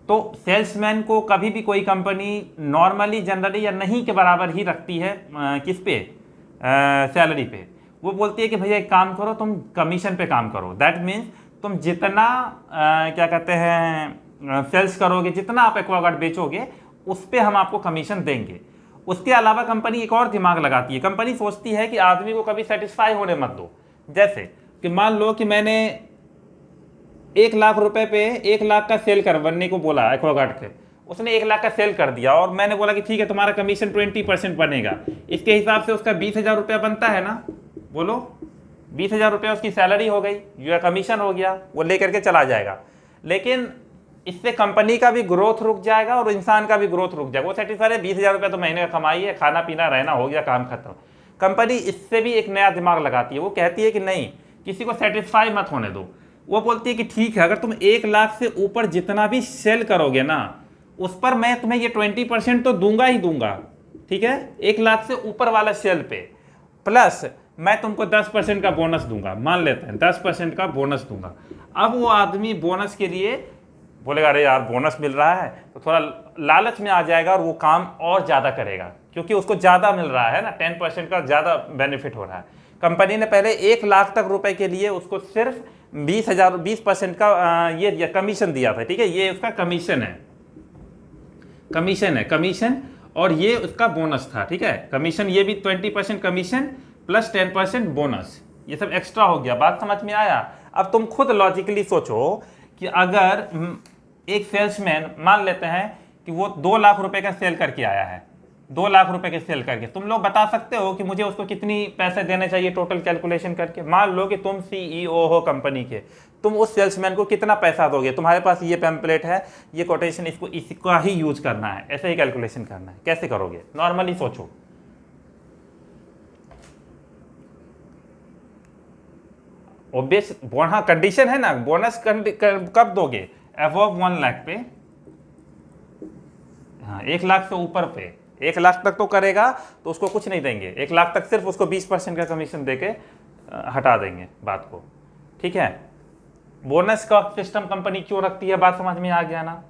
तो सेल्समैन को कभी भी कोई कंपनी नॉर्मली जनरली या नहीं के बराबर ही रखती है किस पे, सैलरी पे। वो बोलती है कि भैया एक काम करो, तुम कमीशन पे काम करो। दैट मीन्स तुम जितना क्या कहते हैं सेल्स करोगे, जितना आप एक्वागार्ड बेचोगे उस पर हम आपको कमीशन देंगे। उसके अलावा कंपनी एक और दिमाग लगाती है, कंपनी सोचती है कि आदमी को कभी सेटिस्फाई होने मत दो। जैसे कि मान लो कि मैंने 1 लाख रुपए पे 1 लाख का सेल करवाने को बोला एक्वागार्ड के, उसने 1 लाख का सेल कर दिया और मैंने बोला कि ठीक है तुम्हारा कमीशन 20% बनेगा, इसके हिसाब से उसका 20,000 रुपया बनता है ना, बोलो 20,000 रुपया उसकी सैलरी हो गई, जो कमीशन हो गया, वो लेकर के चला जाएगा। लेकिन इससे कंपनी का भी ग्रोथ रुक जाएगा और इंसान का भी ग्रोथ रुक जाएगा। वो सेटिस्फाई है 20,000 रुपया तो महीने का कमाई है, खाना पीना रहना हो गया, काम खत्म। कंपनी इससे भी एक नया दिमाग लगाती है, वो कहती है कि नहीं, किसी को सेटिस्फाई मत होने दो। वो बोलती है कि ठीक है, अगर तुम 1 लाख से ऊपर जितना भी सेल करोगे ना, उस पर मैं तुम्हें ये 20% तो दूंगा ही दूंगा, ठीक है, 1 लाख से ऊपर वाला सेल पे, प्लस मैं तुमको 10% का बोनस दूंगा, मान लेते हैं 10% का बोनस दूंगा। अब वो आदमी बोनस के लिए बोलेगा अरे यार बोनस मिल रहा है, तो थोड़ा लालच में आ जाएगा और वो काम और ज़्यादा करेगा, क्योंकि उसको ज़्यादा मिल रहा है ना, 10% का ज़्यादा बेनिफिट हो रहा है। कंपनी ने पहले 1 लाख तक रुपए के लिए उसको सिर्फ 20% का ये कमीशन दिया था, ठीक है, ये उसका कमीशन है, कमीशन और ये उसका बोनस था, ठीक है, कमीशन, ये भी 20% कमीशन प्लस 10% बोनस, ये सब एक्स्ट्रा हो गया। बात समझ में आया? अब तुम खुद लॉजिकली सोचो कि अगर एक सेल्समैन, मान लेते हैं कि वो 2 लाख रुपए का सेल करके आया है, 2 लाख रुपए के सेल करके, तुम लोग बता सकते हो कि मुझे उसको कितनी पैसे देने चाहिए टोटल कैलकुलेशन करके? मान लो कि तुम CEO हो कंपनी के, तुम उस सेल्समैन को कितना पैसा दोगे? तुम्हारे पास ये पैम्पलेट है, ये कोटेशन, इसको इसका ही यूज करना है, ऐसे ही कैलकुलेशन करना है, कैसे करोगे? नॉर्मली सोचो। ऑब्वियस, हाँ कंडीशन है ना, बोनस कब दोगे? अबव 1 लाख पे, हाँ 1 लाख से ऊपर पे, 1 लाख तक तो करेगा तो उसको कुछ नहीं देंगे, 1 लाख तक सिर्फ उसको 20% का कमीशन देके हटा देंगे बात को, ठीक है। बोनस का सिस्टम कंपनी क्यों रखती है, बात समझ में आ गया ना?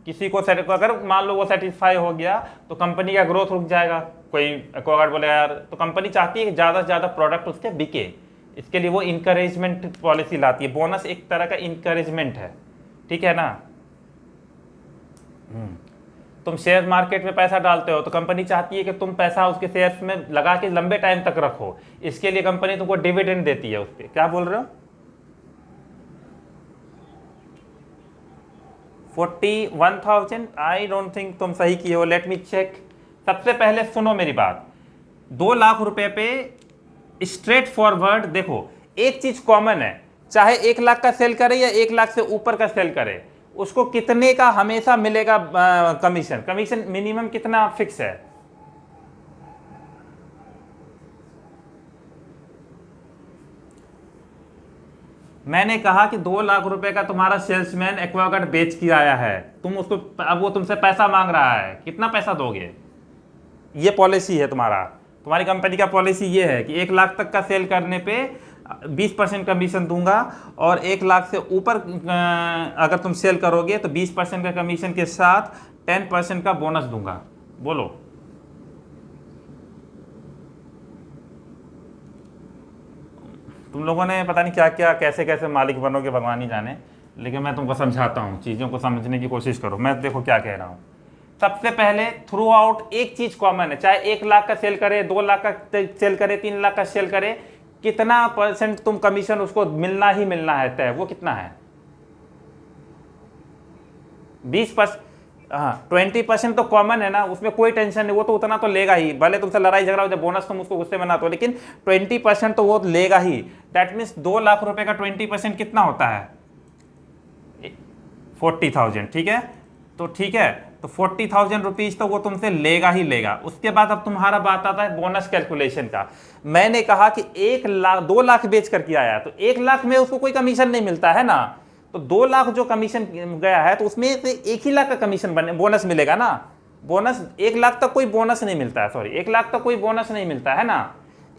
किसी को अगर मान लो वो सेटिस्फाई हो गया तो कंपनी का ग्रोथ रुक जाएगा। कोई एक्वागार्ड बोले यार, तो कंपनी चाहती है कि ज़्यादा से ज़्यादा प्रोडक्ट उसके बिके, इसके लिए वो इंकरेजमेंट पॉलिसी लाती है। बोनस एक तरह का इंकरेजमेंट है, ठीक है ना। तुम शेयर मार्केट में पैसा डालते हो तो कंपनी चाहती है कि तुम पैसा उसके शेयर्स में लगा के लंबे टाइम तक रखो, इसके लिए कंपनी तुमको डिविडेंड देती है उस पर। क्या बोल रहे हो? 41,000? आई डोंट थिंक तुम सही किए हो, लेट मी चेक। सबसे पहले सुनो मेरी बात, 2 लाख रुपए पे स्ट्रेट फॉरवर्ड देखो, एक चीज कॉमन है, चाहे 1 लाख का सेल करे या 1 लाख से ऊपर का सेल करे, उसको कितने का हमेशा मिलेगा कमीशन? कमीशन मिनिमम कितना फिक्स है? मैंने कहा कि 2 लाख रुपए का तुम्हारा सेल्समैन एक्वागार्ड बेच के आया है, तुम उसको, अब वो तुमसे पैसा मांग रहा है, कितना पैसा दोगे? ये पॉलिसी है तुम्हारी कंपनी का पॉलिसी ये है कि 1 लाख तक का सेल करने पे 20% कमीशन दूंगा और 1 लाख से ऊपर अगर तुम सेल करोगे तो 20% का कमीशन के साथ 10% का बोनस दूंगा। बोलो, तुम लोगों ने पता नहीं क्या क्या कैसे कैसे मालिक बनोगे भगवान ही जाने, लेकिन मैं तुमको समझाता हूँ, चीज़ों को समझने की कोशिश करो। मैं देखो क्या कह रहा हूँ। सबसे पहले थ्रू आउट एक चीज कॉमन है, चाहे 1 लाख का सेल करे, 2 लाख का सेल करे, 3 लाख का सेल करे, कितना परसेंट तुम कमीशन उसको मिलना ही मिलना है तय। वो कितना है? 20%। हाँ 20% तो कॉमन है ना, उसमें कोई टेंशन नहीं, वो तो उतना तो लेगा ही, भले तुमसे लड़ाई झगड़ा हो जाए, बोनस तुम उसको गुस्से में ना तो, लेकिन 20% तो वो लेगा ही। दैट मीन्स 2 लाख रुपए का 20% कितना होता है? 40,000, ठीक है। तो ठीक है, तो 40,000 रुपीज तो वो तुमसे लेगा ही लेगा। उसके बाद अब तुम्हारा बात आता है बोनस कैलकुलेशन का। मैंने कहा कि 1 लाख 2 लाख बेच करके आया तो 1 लाख में उसको कोई कमीशन नहीं मिलता है ना, तो 2 लाख जो कमीशन गया है तो उसमें से 1 ही लाख का कमीशन बोनस मिलेगा ना। बोनस 1 लाख तक कोई बोनस नहीं मिलता है, सॉरी 1 लाख तक कोई बोनस नहीं मिलता है ना।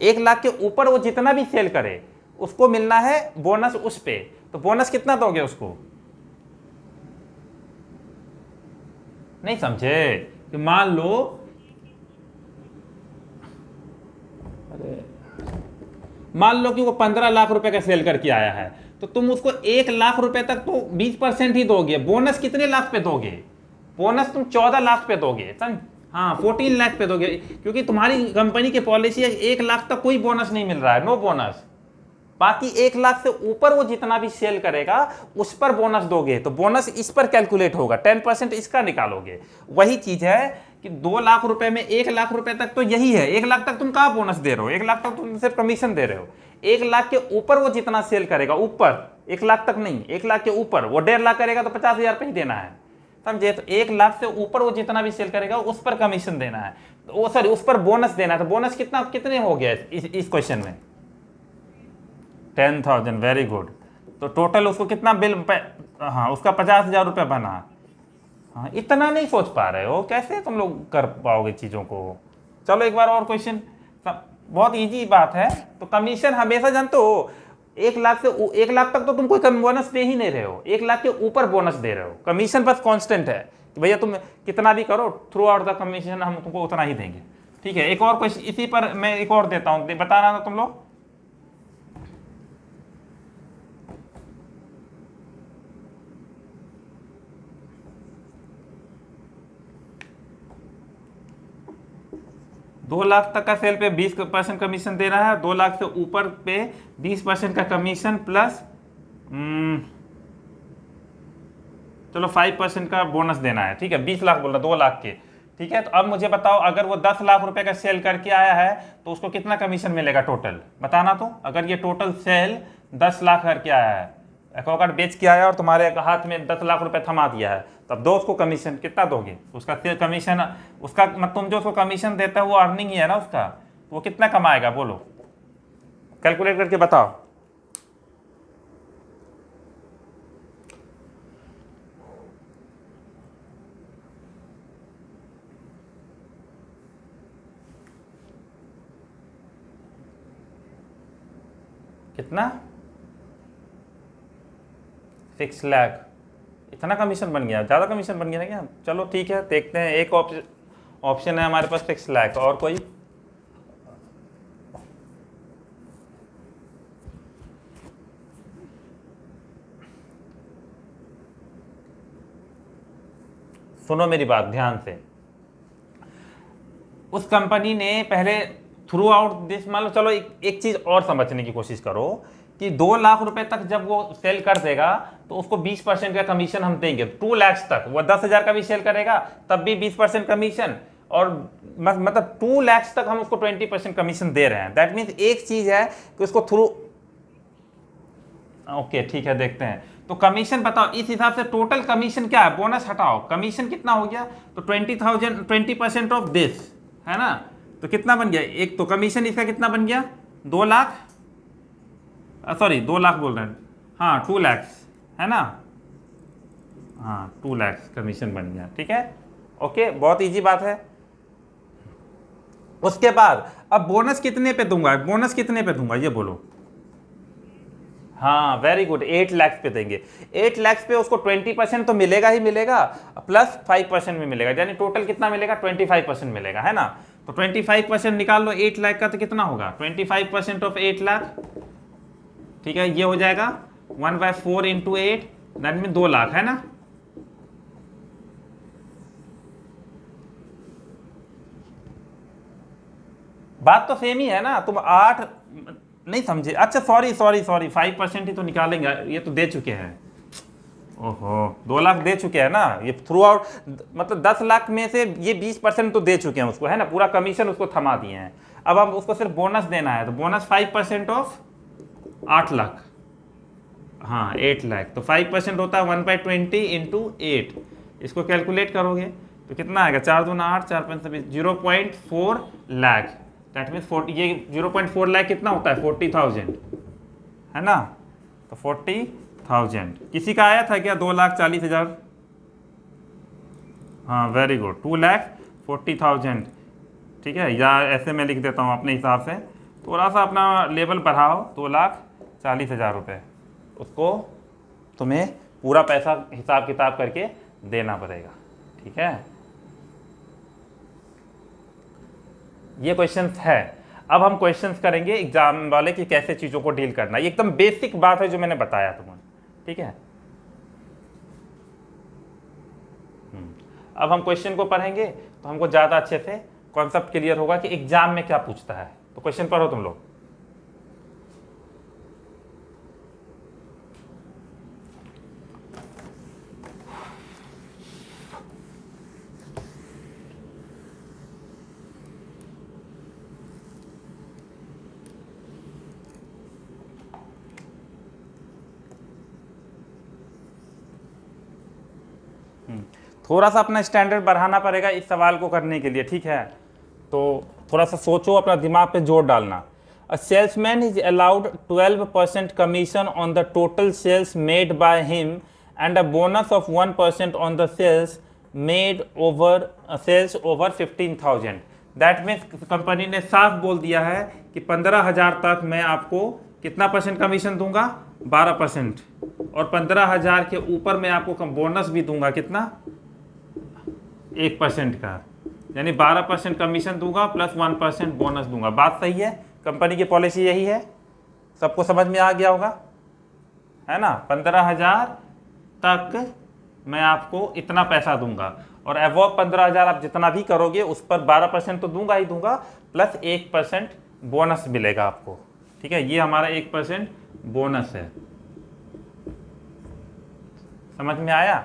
1 लाख के ऊपर वो जितना भी सेल करे उसको मिलना है बोनस उस पे। तो बोनस कितना दोगे उसको? नहीं समझे कि मान लो, मान लो कि वो 15 लाख रुपए का सेल करके आया है, तो तुम उसको 1 लाख रुपए तक तो 20% ही दोगे। बोनस कितने लाख पे दोगे? बोनस तुम 14 लाख पे दोगे, समझ? हाँ 14 लाख पे दोगे, क्योंकि तुम्हारी कंपनी की पॉलिसी है 1 लाख तक कोई बोनस नहीं मिल रहा है, नो बोनस। बाकी 1 लाख से ऊपर वो जितना भी सेल करेगा उस पर बोनस दोगे, तो बोनस इस पर कैलकुलेट होगा, 10% इसका निकालोगे। वही चीज है कि 2 लाख रुपए में 1 लाख रुपए तक तो यही है, 1 लाख तक तुम कहाँ बोनस दे रहे हो, 1 लाख तक तुम सिर्फ कमीशन दे रहे हो। 1 लाख के ऊपर वो जितना सेल करेगा, ऊपर 1 लाख तक नहीं, 1 लाख के ऊपर वो 1.5 लाख करेगा तो 50,000 रुपये ही देना है, समझे। तो 1 लाख से ऊपर वो जितना भी सेल करेगा उस पर कमीशन देना है, वो सॉरी उस पर बोनस देना है। तो बोनस कितने हो गया इस क्वेश्चन में? 10,000, वेरी गुड। तो टोटल उसको कितना बिल हाँ उसका 50,000 रुपये बना। हाँ इतना नहीं सोच पा रहे हो, कैसे तुम लोग कर पाओगे चीज़ों को। चलो एक बार और क्वेश्चन, बहुत इजी बात है। तो कमीशन हमेशा जानते हो 1 लाख से 1 लाख तक तो तुम कोई बोनस दे ही नहीं रहे हो, 1 लाख के ऊपर बोनस दे रहे हो। कमीशन बस कांस्टेंट है कि भैया तुम कितना भी करो थ्रू आउट द कमीशन हम तुमको उतना ही देंगे, ठीक है। एक और क्वेश्चन इसी पर मैं एक और देता हूँ, बताना ना तुम लोग। दो लाख तक का सेल पे 20% कमीशन देना है, 2 लाख से ऊपर पे 20% का कमीशन प्लस चलो 5% का बोनस देना है, ठीक है। 20 लाख बोल रहा, 2 लाख के, ठीक है। तो अब मुझे बताओ अगर वो 10 लाख रुपए का सेल करके आया है तो उसको कितना कमीशन मिलेगा टोटल, बताना। तो अगर ये टोटल सेल 10 लाख करके आया है, एक्वागार्ड बेच के आया और तुम्हारे हाथ में 10 लाख रुपए थमा दिया है, तब दो उसको कमीशन, कितना दोगे उसका कमीशन, उसका तुम जो उसको कमीशन देता है वो अर्निंग ही है ना उसका, तो वो कितना कमाएगा बोलो, कैलकुलेट करके बताओ। कितना? 6 लाख। इतना कमीशन बन गया, ज़्यादा कमीशन बन गया ना क्या? चलो ठीक है, देखते हैं। एक ऑप्शन है हमारे पास 6 लाख, और कोई? सुनो मेरी बात ध्यान से। उस कंपनी ने पहले थ्रू आउट दिस, मान लो, चलो एक चीज और समझने की कोशिश करो कि 2 लाख रुपए तक जब वो सेल कर देगा तो उसको 20% का कमीशन हम देंगे। 2 लाख तक वो 10,000 का भी सेल करेगा तब भी 20% कमीशन, और मतलब 2 लाख तक हम उसको 20% कमीशन दे रहे हैं। दैट मीन्स एक चीज है कि उसको थ्रू, ओके ठीक है, देखते हैं। तो कमीशन बताओ इस हिसाब से टोटल कमीशन क्या है, बोनस हटाओ, कमीशन कितना हो गया? तो 20,000, 20% ऑफ दिस है ना, तो कितना बन गया? एक तो कमीशन इसका कितना बन गया? 2 लाख, सॉरी 2 लाख बोल रहे हैं, हाँ 2 लाख है ना, हाँ 2 लाख कमीशन बन गया, ठीक है। ओके, बहुत इजी बात है। उसके बाद अब बोनस कितने पे दूंगा, बोनस कितने पे दूंगा ये बोलो। हाँ वेरी गुड, 8 लाख पे देंगे। 8 लाख पे उसको 20% तो मिलेगा ही मिलेगा, प्लस 5% भी मिलेगा, यानी टोटल कितना मिलेगा? 25% मिलेगा, है ना। तो 25% निकाल लो 8 लाख का, तो कितना होगा? 25% ऑफ 8 लाख, ठीक है, ये हो जाएगा 1/4 इंटू 8, दैट मीन 2 लाख, है ना। बात तो सेम ही है ना, तुम 8 नहीं समझे? अच्छा सॉरी 5% ही तो निकालेंगे, ये तो दे चुके हैं। ओहो, 2 लाख दे चुके हैं ना, ये थ्रू आउट, मतलब 10 लाख में से ये 20% तो दे चुके हैं उसको, है ना, पूरा कमीशन उसको थमा दिए हैं। अब हम उसको सिर्फ बोनस देना है, तो बोनस 5% ऑफ 8 लाख, हाँ 8 लाख, तो 5% होता है 1/20 इंटू 8, इसको कैलकुलेट करोगे तो कितना आएगा? 4 दूना 8, 4 5 20, 0.4 लाख, दैट मीन्स 40, ये 0.4 लाख कितना होता है? 40,000, है ना। तो 40,000 किसी का आया था क्या? 2,40,000, हाँ वेरी गुड, 2,40,000, ठीक है। या ऐसे मैं लिख देता हूँ अपने हिसाब से, थोड़ा सा अपना लेवल बढ़ाओ, 2,40,000 रुपये उसको तुम्हें पूरा पैसा हिसाब किताब करके देना पड़ेगा, ठीक है। ये क्वेश्चंस है। अब हम क्वेश्चंस करेंगे एग्जाम वाले कि कैसे चीज़ों को डील करना है। ये एकदम बेसिक बात है जो मैंने बताया तुम्हें, ठीक है। अब हम क्वेश्चन को पढ़ेंगे तो हमको ज़्यादा अच्छे से कॉन्सेप्ट क्लियर होगा कि एग्जाम में क्या पूछता है। तो क्वेश्चन पढ़ो तुम लोग। थोड़ा सा अपना स्टैंडर्ड बढ़ाना पड़ेगा इस सवाल को करने के लिए, ठीक है। तो थोड़ा सा सोचो, अपना दिमाग पे जोर डालना। A salesman is allowed 12% commission on the total sales made by him and a bonus of 1% on the sales made over sales over 15,000। That means company ने साफ बोल दिया है कि 15,000 तक मैं आपको कितना परसेंट कमीशन दूंगा, 12%, और 15,000 के ऊपर मैं आपको बोनस भी दूंगा, कितना, 1% का, यानी 12% कमीशन दूंगा प्लस 1% बोनस दूंगा। बात सही है, कंपनी की पॉलिसी यही है, सबको समझ में आ गया होगा, है ना। 15,000 तक मैं आपको इतना पैसा दूंगा, और अबव 15,000 आप जितना भी करोगे उस पर 12% तो दूंगा ही दूंगा, प्लस 1% बोनस मिलेगा आपको, ठीक है। ये हमारा 1% बोनस है, समझ में आया।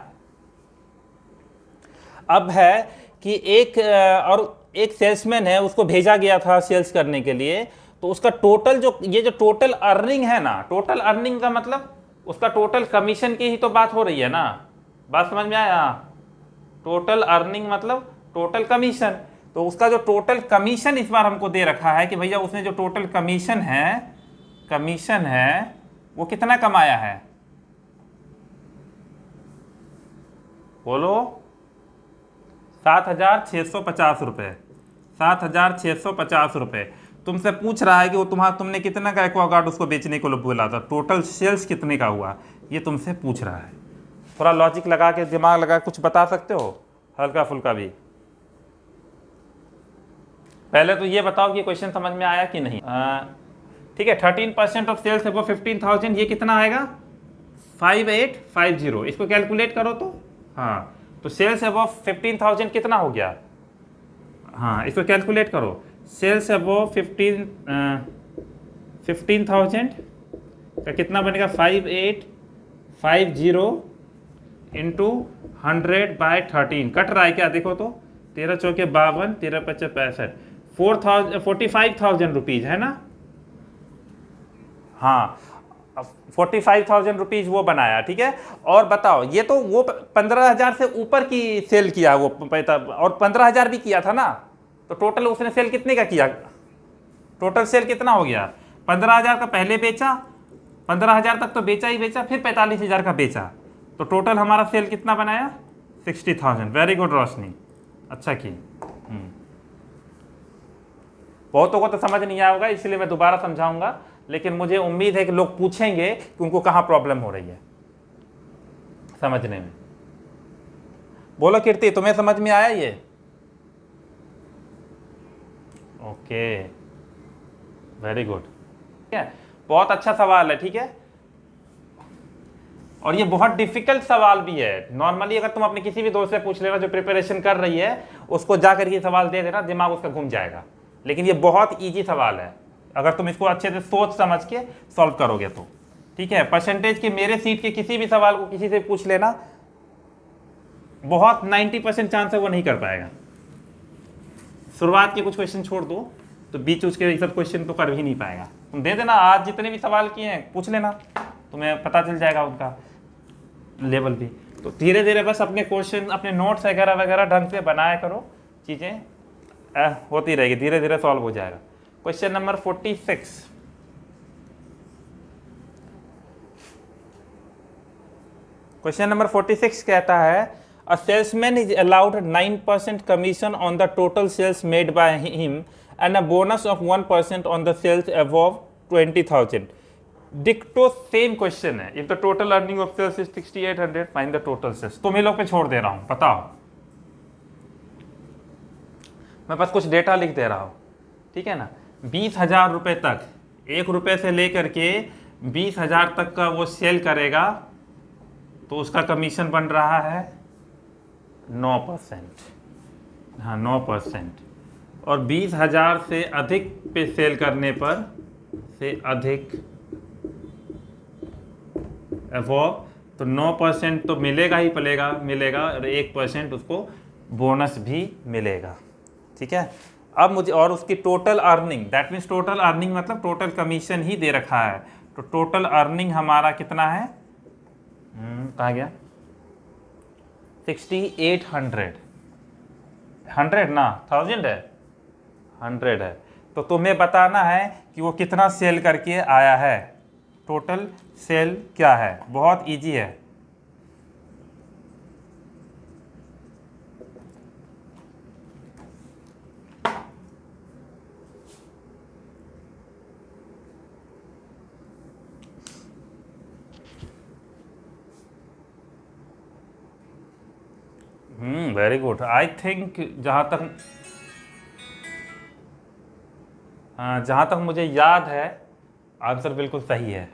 अब है कि एक सेल्समैन है, उसको भेजा गया था सेल्स करने के लिए, तो उसका टोटल जो टोटल अर्निंग है ना, टोटल अर्निंग का मतलब उसका टोटल कमीशन की ही तो बात हो रही है ना, बात समझ में आया। टोटल अर्निंग मतलब टोटल कमीशन, तो उसका जो टोटल कमीशन इस बार हमको दे रखा है कि भैया उसने जो टोटल कमीशन है वो कितना कमाया है, बोलो, 7,650 रुपये, 7,650 रुपये। तुमसे पूछ रहा है कि वो तुमने कितना का एक्वागार्ड उसको बेचने को बोला था, टोटल सेल्स कितने का हुआ, ये तुमसे पूछ रहा है। थोड़ा लॉजिक लगा के, दिमाग लगा कुछ बता सकते हो, हल्का फुल्का भी। पहले तो ये बताओ कि क्वेश्चन समझ में आया कि नहीं। ठीक है, 13% ऑफ सेल्स अबव 15,000, ये कितना आएगा, 5850। इसको कैलकुलेट करो तो, हाँ, तो सेल्स अबव 15,000 कितना हो गया, हाँ, इसको कैलकुलेट करो। सेल्स अबव 15,000 का कितना बनेगा, 5850 इंटू 100/13। कट रहा है क्या, देखो तो, 13 चौके 52, 13 पच्चे 65, 45,000 रुपीज़ है ना, हाँ, 45,000 रुपीज़ वो बनाया, ठीक है। और बताओ, ये तो वो 15,000 से ऊपर की सेल किया वो पैसा, और 15,000 भी किया था ना, तो टोटल उसने सेल कितने का किया, टोटल सेल कितना हो गया, 15,000 का पहले बेचा, 15,000 तक तो बेचा ही बेचा, फिर 45,000 का बेचा, तो टोटल हमारा सेल कितना बनाया, 60,000। वेरी गुड रोशनी, अच्छा की। बहुतों को तो समझ नहीं आया होगा, इसलिए मैं दोबारा समझाऊंगा, लेकिन मुझे उम्मीद है कि लोग पूछेंगे कि उनको कहाँ प्रॉब्लम हो रही है समझने में। बोलो कीर्ति, तुम्हें समझ में आया ये, ओके, वेरी गुड, ठीक है, बहुत अच्छा सवाल है, ठीक है। और ये बहुत डिफिकल्ट सवाल भी है। नॉर्मली अगर तुम अपने किसी भी दोस्त से पूछ लेना जो प्रिपरेशन कर रही है, उसको जा करके सवाल दे देना, दिमाग उसका घूम जाएगा। लेकिन ये बहुत इजी सवाल है अगर तुम इसको अच्छे से सोच समझ के सॉल्व करोगे तो, ठीक है। परसेंटेज के मेरे सीट के किसी भी सवाल को किसी से पूछ लेना, बहुत 90% चांस है वो नहीं कर पाएगा। शुरुआत के कुछ क्वेश्चन छोड़ दो, तो बीच उसके सब क्वेश्चन तो कर ही नहीं पाएगा। तुम दे देना, आज जितने भी सवाल किए हैं पूछ लेना, तुम्हें पता चल जाएगा उनका लेवल भी। तो धीरे धीरे बस अपने क्वेश्चन, अपने नोट्स वगैरह वगैरह ढंग से बनाया करो, चीज़ें होती रहेगी, धीरे धीरे सॉल्व हो जाएगा। क्वेश्चन नंबर 46, क्वेश्चन नंबर 46 कहता है, a salesman is allowed 9% commission on the total sales made by him and a bonus of 1% on the sales above 20,000। डिक्टो सेम क्वेश्चन है। If the total earning of sales is 6,800, find the total sales. तुम ही लोग पे छोड़ दे रहा हूं, बताओ, मैं बस कुछ डेटा लिख दे रहा हूं, ठीक है ना। 20,000 रुपये तक, 1 रुपये से लेकर के 20,000 तक का वो सेल करेगा, तो उसका कमीशन बन रहा है 9%, हाँ 9%। और 20,000 से अधिक पे सेल करने पर, से अधिक अबव, तो 9% तो मिलेगा ही मिलेगा, और 1% उसको बोनस भी मिलेगा, ठीक है। अब मुझे, और उसकी total earning, that means total earning मतलब टोटल कमीशन ही दे रखा है, तो टोटल अर्निंग हमारा कितना है, कहाँ गया, 6800, 100 ना 1000 है, 100 है। तो तुम्हें बताना है कि वो कितना सेल करके आया है, टोटल सेल क्या है। बहुत इजी है। Very good. आई थिंक जहाँ तक मुझे याद है आंसर बिल्कुल सही है।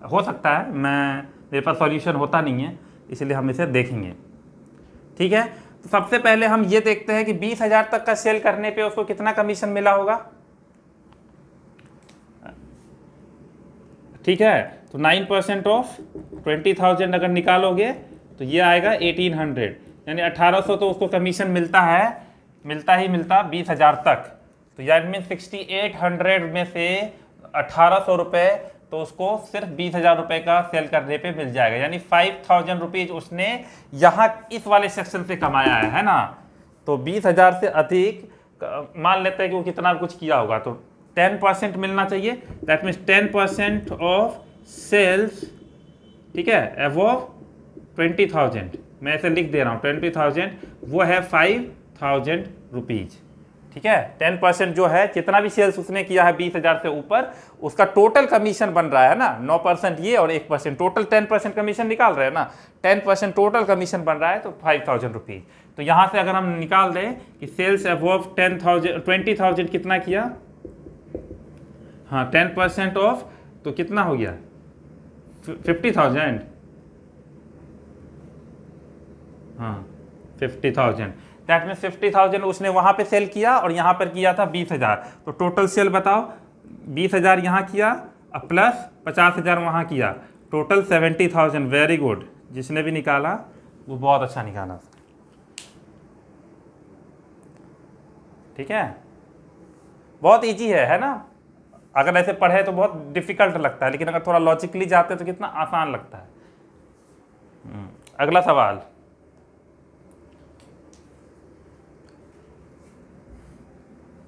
हो सकता है, मेरे पास सॉल्यूशन होता नहीं है, इसलिए हम इसे देखेंगे। ठीक है, तो सबसे पहले हम ये देखते हैं कि 20,000 तक का सेल करने पे उसको कितना कमीशन मिला होगा। ठीक है, तो 9% ऑफ 20,000 अगर निकालोगे तो ये आएगा 1800, यानी 1800 तो उसको कमीशन मिलता ही मिलता 20,000 तक। तो यार मीन 6800 में से 1800 रुपये तो उसको सिर्फ 20,000 रुपये का सेल करने पे मिल जाएगा, यानी 5,000 रुपीज उसने यहाँ इस वाले सेक्शन से कमाया है ना। तो 20,000 से अधिक मान लेते हैं कि वो कितना कुछ किया होगा, तो 10% मिलना चाहिए। दैट मीन्स 10% ऑफ सेल्स, ठीक है, अबव 20,000, मैं ऐसे लिख दे रहा हूँ 20,000, वो है 5,000 रुपीज। ठीक है, 10% जो है, कितना भी सेल्स उसने किया है 20,000 से ऊपर, उसका टोटल कमीशन बन रहा है ना, 9% ये और 1%, टोटल 10% कमीशन निकाल रहे हैं ना, 10% टोटल कमीशन बन रहा है, तो 5,000 रुपीज। तो यहाँ से अगर हम निकाल दें कि सेल्स अबव 20,000 कितना किया, हाँ 10% ऑफ तो कितना हो गया 50,000, हाँ 50,000। दैट मीन्स 50,000 उसने वहाँ पे सेल किया और यहाँ पर किया था 20,000, तो टोटल सेल बताओ, 20,000 यहाँ किया और प्लस 50,000 वहाँ किया, टोटल 70,000। वेरी गुड, जिसने भी निकाला वो बहुत अच्छा निकाला। ठीक है, बहुत इजी है ना। अगर ऐसे पढ़े तो बहुत डिफिकल्ट लगता है, लेकिन अगर थोड़ा लॉजिकली जाते हैं तो कितना आसान लगता है। अगला सवाल,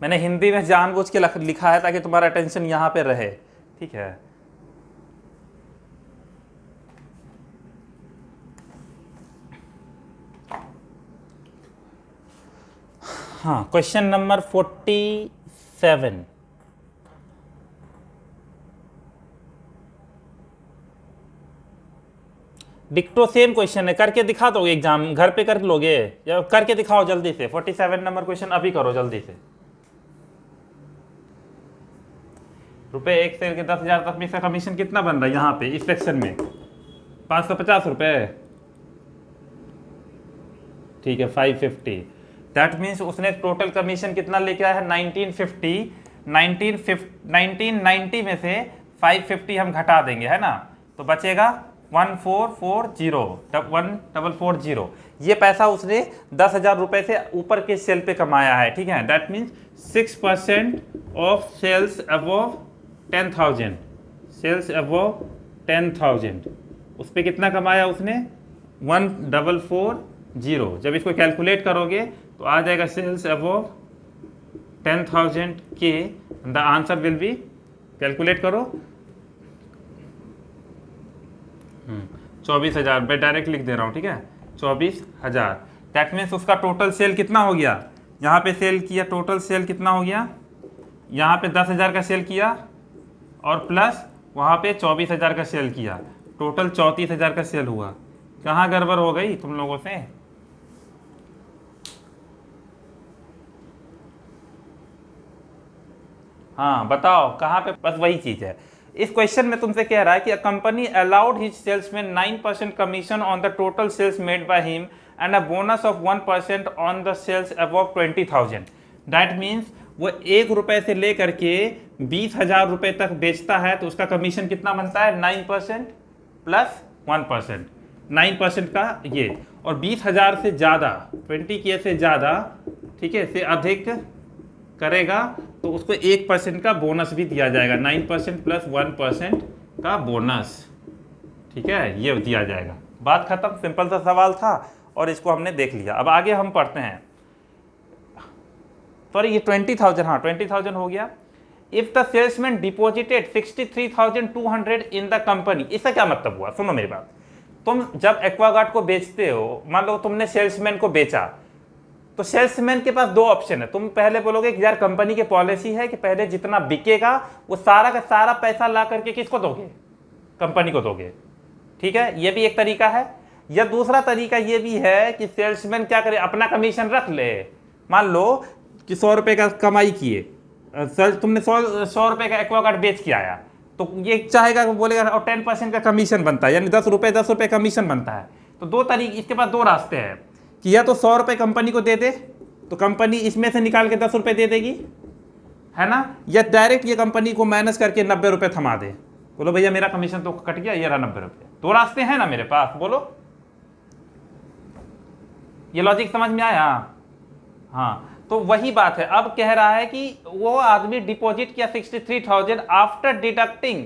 मैंने हिंदी में जानबूझ के लिखा है ताकि तुम्हारा अटेंशन यहां पे रहे। ठीक है, हाँ क्वेश्चन नंबर 47। डिक्टो सेम क्वेश्चन है, करके दिखा दोगे, एग्जाम घर पे कर लोगे या करके दिखाओ जल्दी से। 47 नंबर क्वेश्चन अभी करो जल्दी से। रुपए एक सेल के 10,000 तक में इसका कमीशन कितना बन रहा है यहाँ पे इस सेक्शन में, 550 रुपए। ठीक है, 550। दैट मीन्स उसने टोटल कमीशन कितना लेके आया है 1950। 1990 में से 550 हम घटा देंगे, है ना, तो बचेगा 1440। ये पैसा उसने 10,000 रुपए से ऊपर के सेल पे कमाया है। ठीक है, that means 6% of sales above 10,000, sales above 10,000, उस पर कितना कमाया उसने 1440। जब इसको कैलकुलेट करोगे तो आ जाएगा सेल्स अबव 10,000 के, the answer will be, calculate करो 24,000। मैं डायरेक्ट लिख दे रहा हूँ, ठीक है, 24,000। दैट मीन्स उसका टोटल सेल कितना हो गया, यहाँ पे सेल किया, टोटल सेल कितना हो गया, यहाँ पे 10,000 का सेल किया और प्लस वहाँ पे 24,000 का सेल किया, टोटल 34,000 का सेल हुआ। कहाँ गड़बड़ हो गई तुम लोगों से? हाँ बताओ कहाँ पे? बस वही चीज़ है। इस क्वेश्चन में तुमसे कह रहा है कि a company allowed his salesman 9% commission on the total sales made by him and a bonus of 1% on the sales above 20,000। That means वो 1 रुपए से लेकर के 20,000 रुपए तक बेचता है, तो उसका कमीशन कितना बनता है 9% प्लस 1%, 9% का ये, और 20,000 से ज़्यादा 20K से ज़्यादा, ठीक है, से अधिक करेगा तो उसको 1% का बोनस भी दिया जाएगा, 9% प्लस 1% का बोनस। ठीक है, ये दिया जाएगा। बात खत्म, सिंपल सा सवाल था और इसको हमने देख लिया। अब आगे हम पढ़ते हैं, सॉरी ये 20,000, हाँ 20,000 हो गया। If the salesman deposited 63,200 in the company, इसका क्या मतलब हुआ? सुनो मेरी बात, तुम जब एक्वागार्ड को बेचते हो, मान लो तुमने सेल्समैन को बेचा, तो सेल्समैन के पास दो ऑप्शन है। तुम पहले बोलोगे कि यार कंपनी की पॉलिसी है कि पहले जितना बिकेगा वो सारा का सारा पैसा ला करके किसको दोगे? कंपनी को दोगे, ठीक है, ये भी एक तरीका है। या दूसरा तरीका ये भी है कि सेल्समैन क्या करे, अपना कमीशन रख ले। मान लो कि 100 रुपये का कमाई किए, तुमने 100 रुपये का एक्वागार्ड बेच के आया, तो ये चाहेगा कि बोलेगा और 10% का कमीशन बनता है, यानी 10 रुपये कमीशन बनता है। तो दो तरीके, इसके पास दो रास्ते हैं कि या तो 100 रुपये कंपनी को दे दे, तो कंपनी इसमें से निकाल के 10 रुपये दे देगी, है ना, या डायरेक्ट ये कंपनी को माइनस करके 90 रुपये थमा दे, बोलो भैया मेरा कमीशन तो कट गया, ये रहा 90 रुपये। दो रास्ते हैं ना मेरे पास, बोलो ये लॉजिक समझ में आया? हाँ, तो वही बात है। अब कह रहा है कि वो आदमी डिपॉजिट किया 63,000 after deducting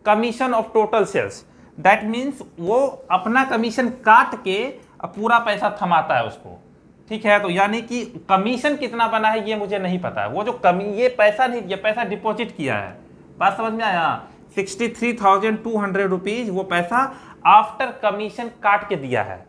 commission of total sales, that means वो अपना कमीशन काट के पूरा पैसा थमाता है उसको, ठीक है। तो यानी कि कमीशन कितना बना है ये मुझे नहीं पता है, वो जो ये पैसा नहीं दिया, पैसा डिपॉजिट किया है, बात समझ में आया? 63,200 रुपीज वो पैसा आफ्टर कमीशन काट के दिया है।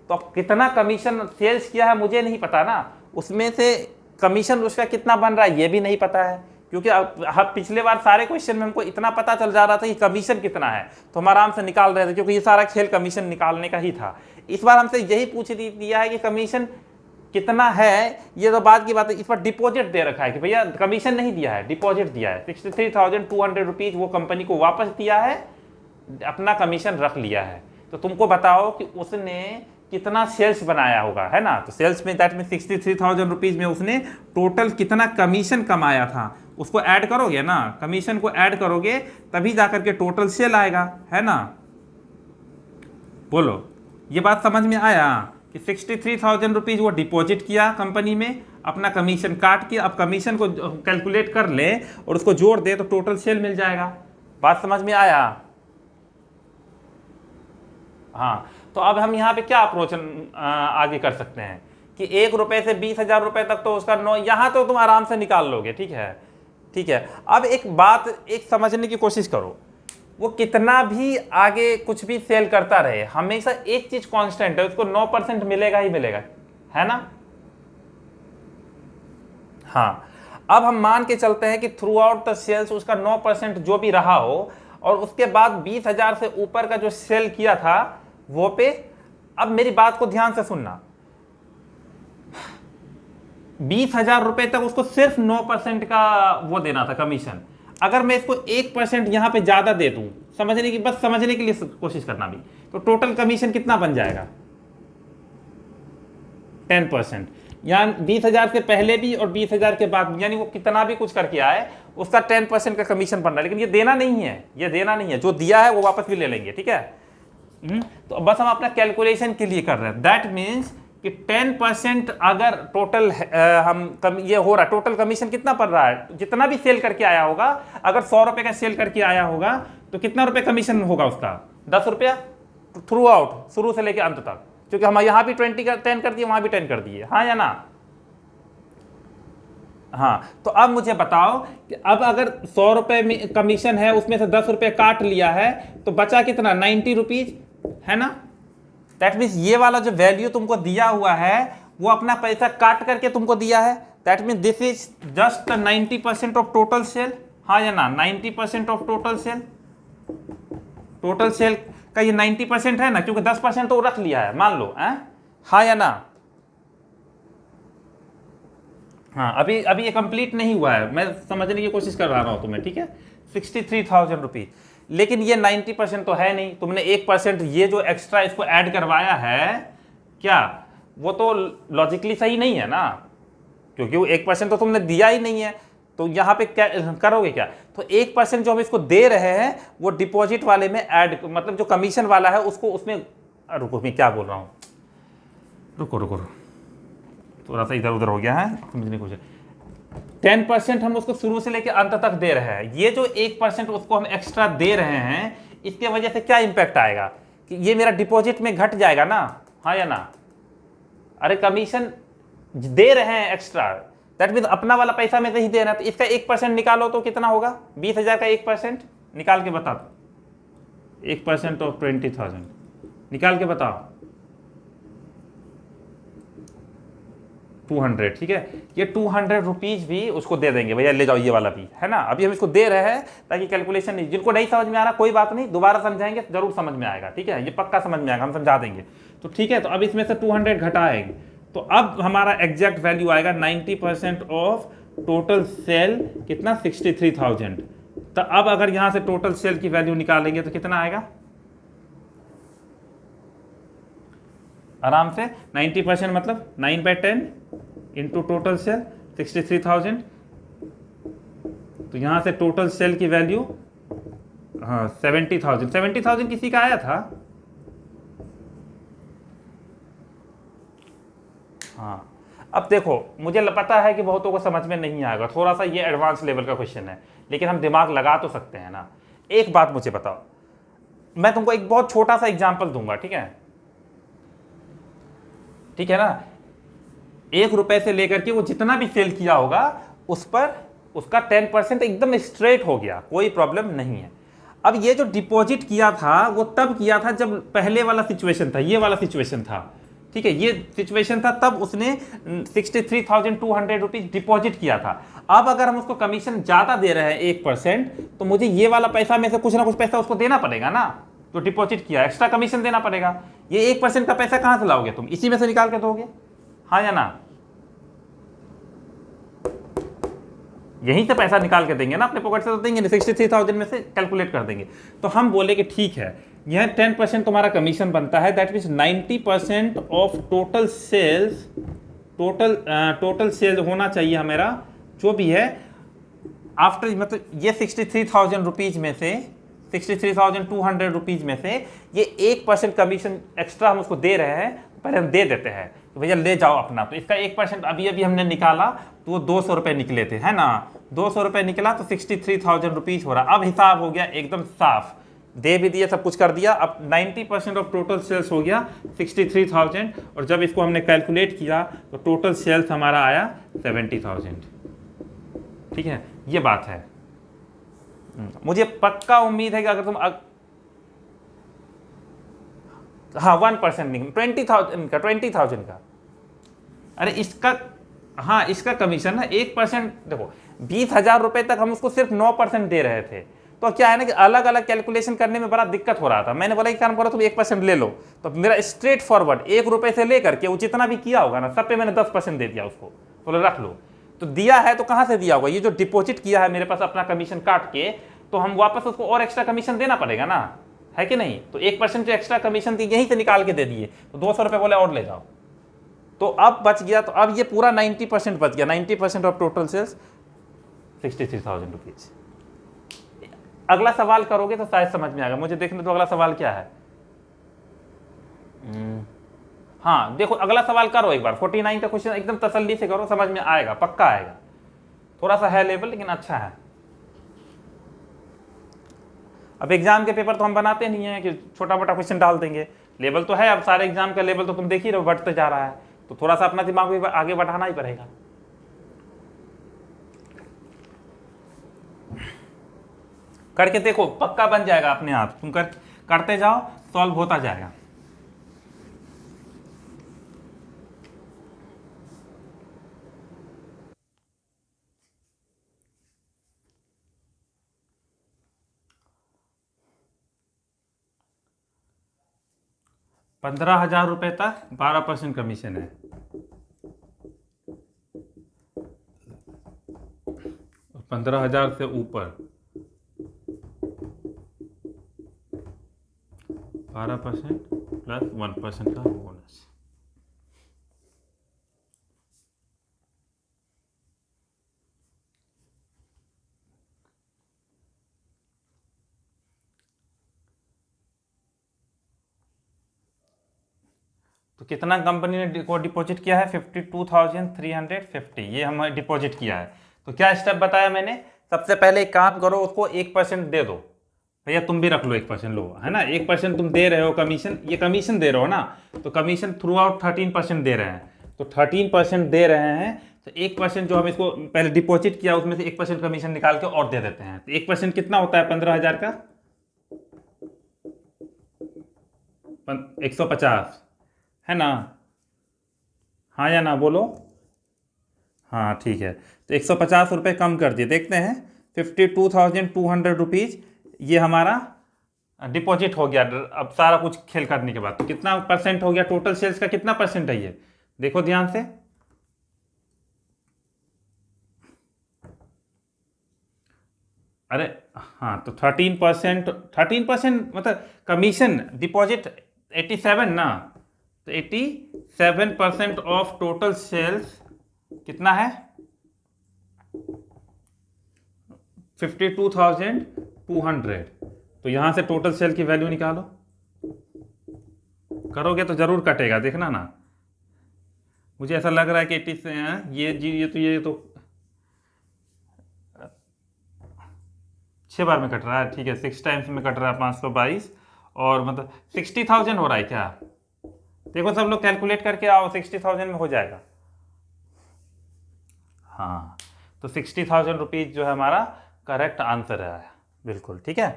तो कितना कमीशन सेल्स किया है मुझे नहीं पता ना, उसमें से कमीशन उसका कितना बन रहा है ये भी नहीं पता है, क्योंकि अब पिछले बार सारे क्वेश्चन में हमको इतना पता चल जा रहा था कि कमीशन कितना है, तो हम आराम से निकाल रहे थे, क्योंकि ये सारा खेल कमीशन निकालने का ही था। इस बार हमसे यही पूछ दिया है कि कमीशन कितना है, ये तो बात की बात है। इस पर डिपॉजिट दे रखा है कि भैया कमीशन नहीं दिया है, डिपॉजिट दिया है 63,200 रुपीज, वो कंपनी को वापस दिया है, अपना कमीशन रख लिया है। तो तुमको बताओ कि उसने कितना सेल्स बनाया होगा, है ना। तो सेल्स में दैट में 63,000 रुपीज में उसने टोटल कितना कमीशन कमाया था, उसको ऐड करोगे ना, कमीशन को ऐड करोगे तभी जाकर के टोटल सेल आएगा, है ना। बोलो ये बात समझ में आया कि 63,000 रुपीज वो डिपॉजिट किया कंपनी में, अपना कमीशन काट के, अब कमीशन को कैलकुलेट कर ले और उसको जोड़ दे तो टोटल सेल मिल जाएगा। बात समझ में आया? हाँ, तो अब हम यहाँ पे क्या अप्रोच आगे कर सकते हैं कि 1 रुपये से 20,000 रुपये तक तो उसका यहाँ तो तुम आराम से निकाल लोगे, ठीक है, ठीक है। अब एक बात एक समझने की कोशिश करो, वो कितना भी आगे कुछ भी सेल करता रहे, हमेशा एक चीज कांस्टेंट है, उसको 9% मिलेगा ही मिलेगा, है ना। हाँ, अब हम मान के चलते हैं कि थ्रू आउट द सेल्स उसका 9% जो भी रहा हो, और उसके बाद 20,000 से ऊपर का जो सेल किया था वो पे, अब मेरी बात को ध्यान से सुनना, 20,000 रुपए तक उसको सिर्फ 9% का वो देना था कमीशन। अगर मैं इसको 1% यहां पे ज्यादा दे दूं, समझने की, बस समझने के लिए कोशिश करना भी, तो टोटल कमीशन कितना बन जाएगा? 10%, यानी 20,000 से पहले भी और 20,000 के बाद भी, यानी वो कितना भी कुछ करके आए उसका 10% का कमीशन बन रहा है। लेकिन ये देना नहीं है, ये देना नहीं है, जो दिया है वो वापस भी ले लेंगे, ठीक है। तो बस हम अपना कैलकुलेशन के लिए कर रहे हैं, दैट मीन्स कि 10% अगर टोटल ये हो रहा है, टोटल कमीशन कितना पड़ रहा है, जितना भी सेल करके आया होगा, अगर 100 रुपए का सेल करके आया होगा तो कितना रुपए कमीशन होगा उसका? 10 रुपया थ्रू आउट, शुरू से लेकर अंत तक, क्योंकि हम यहां भी 10 कर दिए, वहां भी 10 कर दिए, हाँ या ना। हाँ, तो अब मुझे बताओ कि अब अगर 100 रुपए में कमीशन है, उसमें से 10 रुपए काट लिया है, तो बचा कितना? 90 रुपीज, है ना। दैट मीन्स ये वाला जो वैल्यू तुमको दिया हुआ है वो अपना पैसा काट करके तुमको दिया है, that means this is just 90% of total sale, हाँ या ना। 90% of total sale, total sale का ये 90% है ना, क्योंकि 10% तो रख लिया है, मान लो, हाँ या ना। हाँ, अभी ये कंप्लीट नहीं हुआ है, मैं समझने की कोशिश कर रहा हूं तुम्हें, ठीक है। 63,000 रुपीज, लेकिन ये 90% तो है नहीं, तुमने 1% ये जो एक्स्ट्रा इसको ऐड करवाया है, क्या वो तो लॉजिकली सही नहीं है ना, क्योंकि वो 1% तो तुमने दिया ही नहीं है। तो यहाँ पे क्या करोगे क्या? तो 1% जो हम इसको दे रहे हैं वो डिपॉजिट वाले में ऐड, मतलब जो कमीशन वाला है उसको उसमें, रुको मैं क्या बोल रहा हूँ, रुको थोड़ा सा इधर उधर हो गया है, समझने की कोशिश। 10% हम उसको शुरू से लेकर अंत तक दे रहे हैं, ये जो 1% उसको हम एक्स्ट्रा दे रहे हैं, इसके वजह से क्या इंपैक्ट आएगा कि ये मेरा डिपॉजिट में घट जाएगा ना, हाँ या ना? अरे कमीशन दे रहे हैं एक्स्ट्रा, दैट मीन अपना वाला पैसा में से ही दे रहे हैं, तो इसका 1% निकालो तो कितना होगा? 20,000 का 1% निकाल के बता दो। 1% ऑफ 20,000 निकाल के बताओ। 200, ठीक है। ये 200 रुपीज भी उसको दे देंगे, भैया ले जाओ ये वाला भी, है ना। अभी हम इसको दे रहे हैं ताकि कैलकुलेशन नहीं, जिनको नहीं समझ में आ रहा कोई बात नहीं, दोबारा समझाएंगे जरूर समझ में आएगा, ठीक है। ये पक्का समझ में आएगा, हम समझा देंगे। तो ठीक है, तो अब इसमें से 200 घटाएंगे तो अब हमारा एग्जैक्ट वैल्यू आएगा 90% ऑफ टोटल सेल कितना? 63,000। तो अब अगर यहां से टोटल सेल की वैल्यू निकालेंगे तो कितना आएगा? आराम से 90% मतलब 9/10 इंटू टोटल सेल 63,000। तो यहां से टोटल सेल की वैल्यू, हाँ 70,000। 70,000 किसी का आया था? हाँ। अब देखो, मुझे पता है कि बहुतों को समझ में नहीं आएगा, थोड़ा सा ये एडवांस लेवल का क्वेश्चन है, लेकिन हम दिमाग लगा तो सकते हैं ना। एक बात मुझे बताओ, मैं तुमको एक बहुत छोटा सा एग्जांपल दूंगा, ठीक है? ठीक है ना। 1 रुपए से लेकर के वो जितना भी सेल किया होगा उस पर उसका 10% एकदम स्ट्रेट हो गया, कोई प्रॉब्लम नहीं है। अब ये जो डिपॉजिट किया था वो तब किया था जब पहले वाला सिचुएशन था, ये वाला सिचुएशन था, ठीक है। ये सिचुएशन था तब उसने 63,200 रुपीज डिपॉजिट किया था। अब अगर हम उसको कमीशन ज्यादा दे रहे हैं 1%, तो मुझे ये वाला पैसा में से कुछ ना कुछ पैसा उसको देना पड़ेगा ना, तो डिपॉजिट किया, एक्स्ट्रा कमीशन देना पड़ेगा। ये 1% का पैसा कहां से लाओगे तुम? इसी में से निकाल के दोगे, हाँ या ना? यहीं से पैसा निकाल के देंगे ना, अपने पॉकेट से तो देंगे नहीं, 63,000 में से कैलकुलेट कर देंगे। तो हम बोले कि ठीक है, यह 10% तुम्हारा कमीशन बनता है, that means 90% of total sales, total sales होना चाहिए हमारा जो भी है आफ्टर, मतलब ये 63,000 रुपीज में से 63,200 रुपीज में से ये 1% कमीशन एक्स्ट्रा हम उसको दे रहे हैं, पहले हम दे देते हैं तो भैया ले जाओ अपना। तो इसका 1% अभी अभी हमने निकाला तो वो 200 रुपये निकले थे, है ना। 200 रुपये निकला तो 63,000 रुपीज हो रहा। अब हिसाब हो गया एकदम साफ, दे भी दिया, सब कुछ कर दिया। अब 90% ऑफ टोटल सेल्स हो गया 63,000, और जब इसको हमने कैलकुलेट किया तो टोटल सेल्स हमारा आया 70,000, ठीक है। ये बात है। मुझे पक्का उम्मीद है कि अगर तुम हाँ 1% नहीं, 20,000 का, अरे इसका, हाँ इसका कमीशन ना 1%। देखो 20,000 रुपए तक हम उसको सिर्फ 9% दे रहे थे, तो क्या है ना कि अलग अलग कैलकुलेशन करने में बड़ा दिक्कत हो रहा था। मैंने बोला कि काम करो तुम 1% ले लो, तो मेरा स्ट्रेट फॉरवर्ड 1 रुपए से लेकर के वो जितना भी किया होगा ना सब पे मैंने 10% दे दिया उसको, बोले रख लो। तो दिया है तो कहां से दिया होगा? ये जो डिपॉजिट किया है मेरे पास अपना कमीशन काट के, तो हम वापस उसको और एक्स्ट्रा कमीशन देना पड़ेगा ना, है कि नहीं। तो 1% जो एक्स्ट्रा कमीशन थी यहीं से निकाल के दे दिए, तो 200 रुपये बोले और ले जाओ, तो अब बच गया। तो अब ये पूरा 90% बच गया, 90% ऑफ टोटल सेल्स 63,000 रुपीज। अगला सवाल करोगे तो शायद समझ में आएगा, मुझे देखने दो अगला सवाल क्या है। हाँ देखो अगला सवाल करो एक बार, 49 का क्वेश्चन एकदम तसल्ली से करो, समझ में आएगा, पक्का आएगा। थोड़ा सा है लेवल लेकिन अच्छा है। अब एग्जाम के पेपर तो हम बनाते नहीं है कि छोटा मोटा क्वेश्चन डाल देंगे, लेवल तो है। अब सारे एग्जाम का लेवल तो तुम देख ही रहे हो, बढ़ते जा रहा है, तो थोड़ा सा अपना दिमाग भी आगे बढ़ाना ही पड़ेगा। करके देखो पक्का बन जाएगा अपने आप, तुम करते जाओ, सॉल्व होता जाएगा। ₹15,000 तक 12% कमीशन है, 15,000 से ऊपर 12% प्लस 1% का बोनस। तो कितना कंपनी ने को डिपॉजिट किया है? 52,350, ये हम डिपॉजिट किया है। तो क्या स्टेप बताया मैंने? सबसे पहले एक काम करो, उसको 1% दे दो, भैया तुम भी रख लो 1% लो, है ना, 1% तुम दे रहे हो कमीशन, ये कमीशन दे रहे हो ना, तो कमीशन थ्रू आउट 13% दे रहे हैं, तो 13% दे रहे हैं, तो 1% जो हम इसको पहले डिपॉजिट किया उसमें से 1% कमीशन निकाल के और दे देते हैं, तो 1% कितना होता है 15,000 का 150, है ना, हाँ या ना बोलो, हाँ ठीक है, तो 150 रुपये कम कर दिए, देखते हैं 52,200 रुपीज़ ये हमारा डिपॉजिट हो गया। अब सारा कुछ खेल करने के बाद तो कितना परसेंट हो गया, टोटल सेल्स का कितना परसेंट है ये, देखो ध्यान से, अरे हाँ, तो 13%, 13% मतलब कमीशन डिपॉजिट 87 ना, तो 87% ऑफ टोटल सेल्स कितना है 52,200, तो यहां से टोटल सेल की वैल्यू निकालो, करोगे तो जरूर कटेगा, देखना ना, मुझे ऐसा लग रहा है कि 80 से ये तो 6 बार में कट रहा है, ठीक है, 6 टाइम्स में कट रहा है 522, और मतलब 60,000 हो रहा है क्या, देखो सब लोग कैलकुलेट करके आओ, 60,000 में हो जाएगा, हाँ, तो 60,000 रुपीज़ जो है हमारा करेक्ट आंसर है, बिल्कुल ठीक है।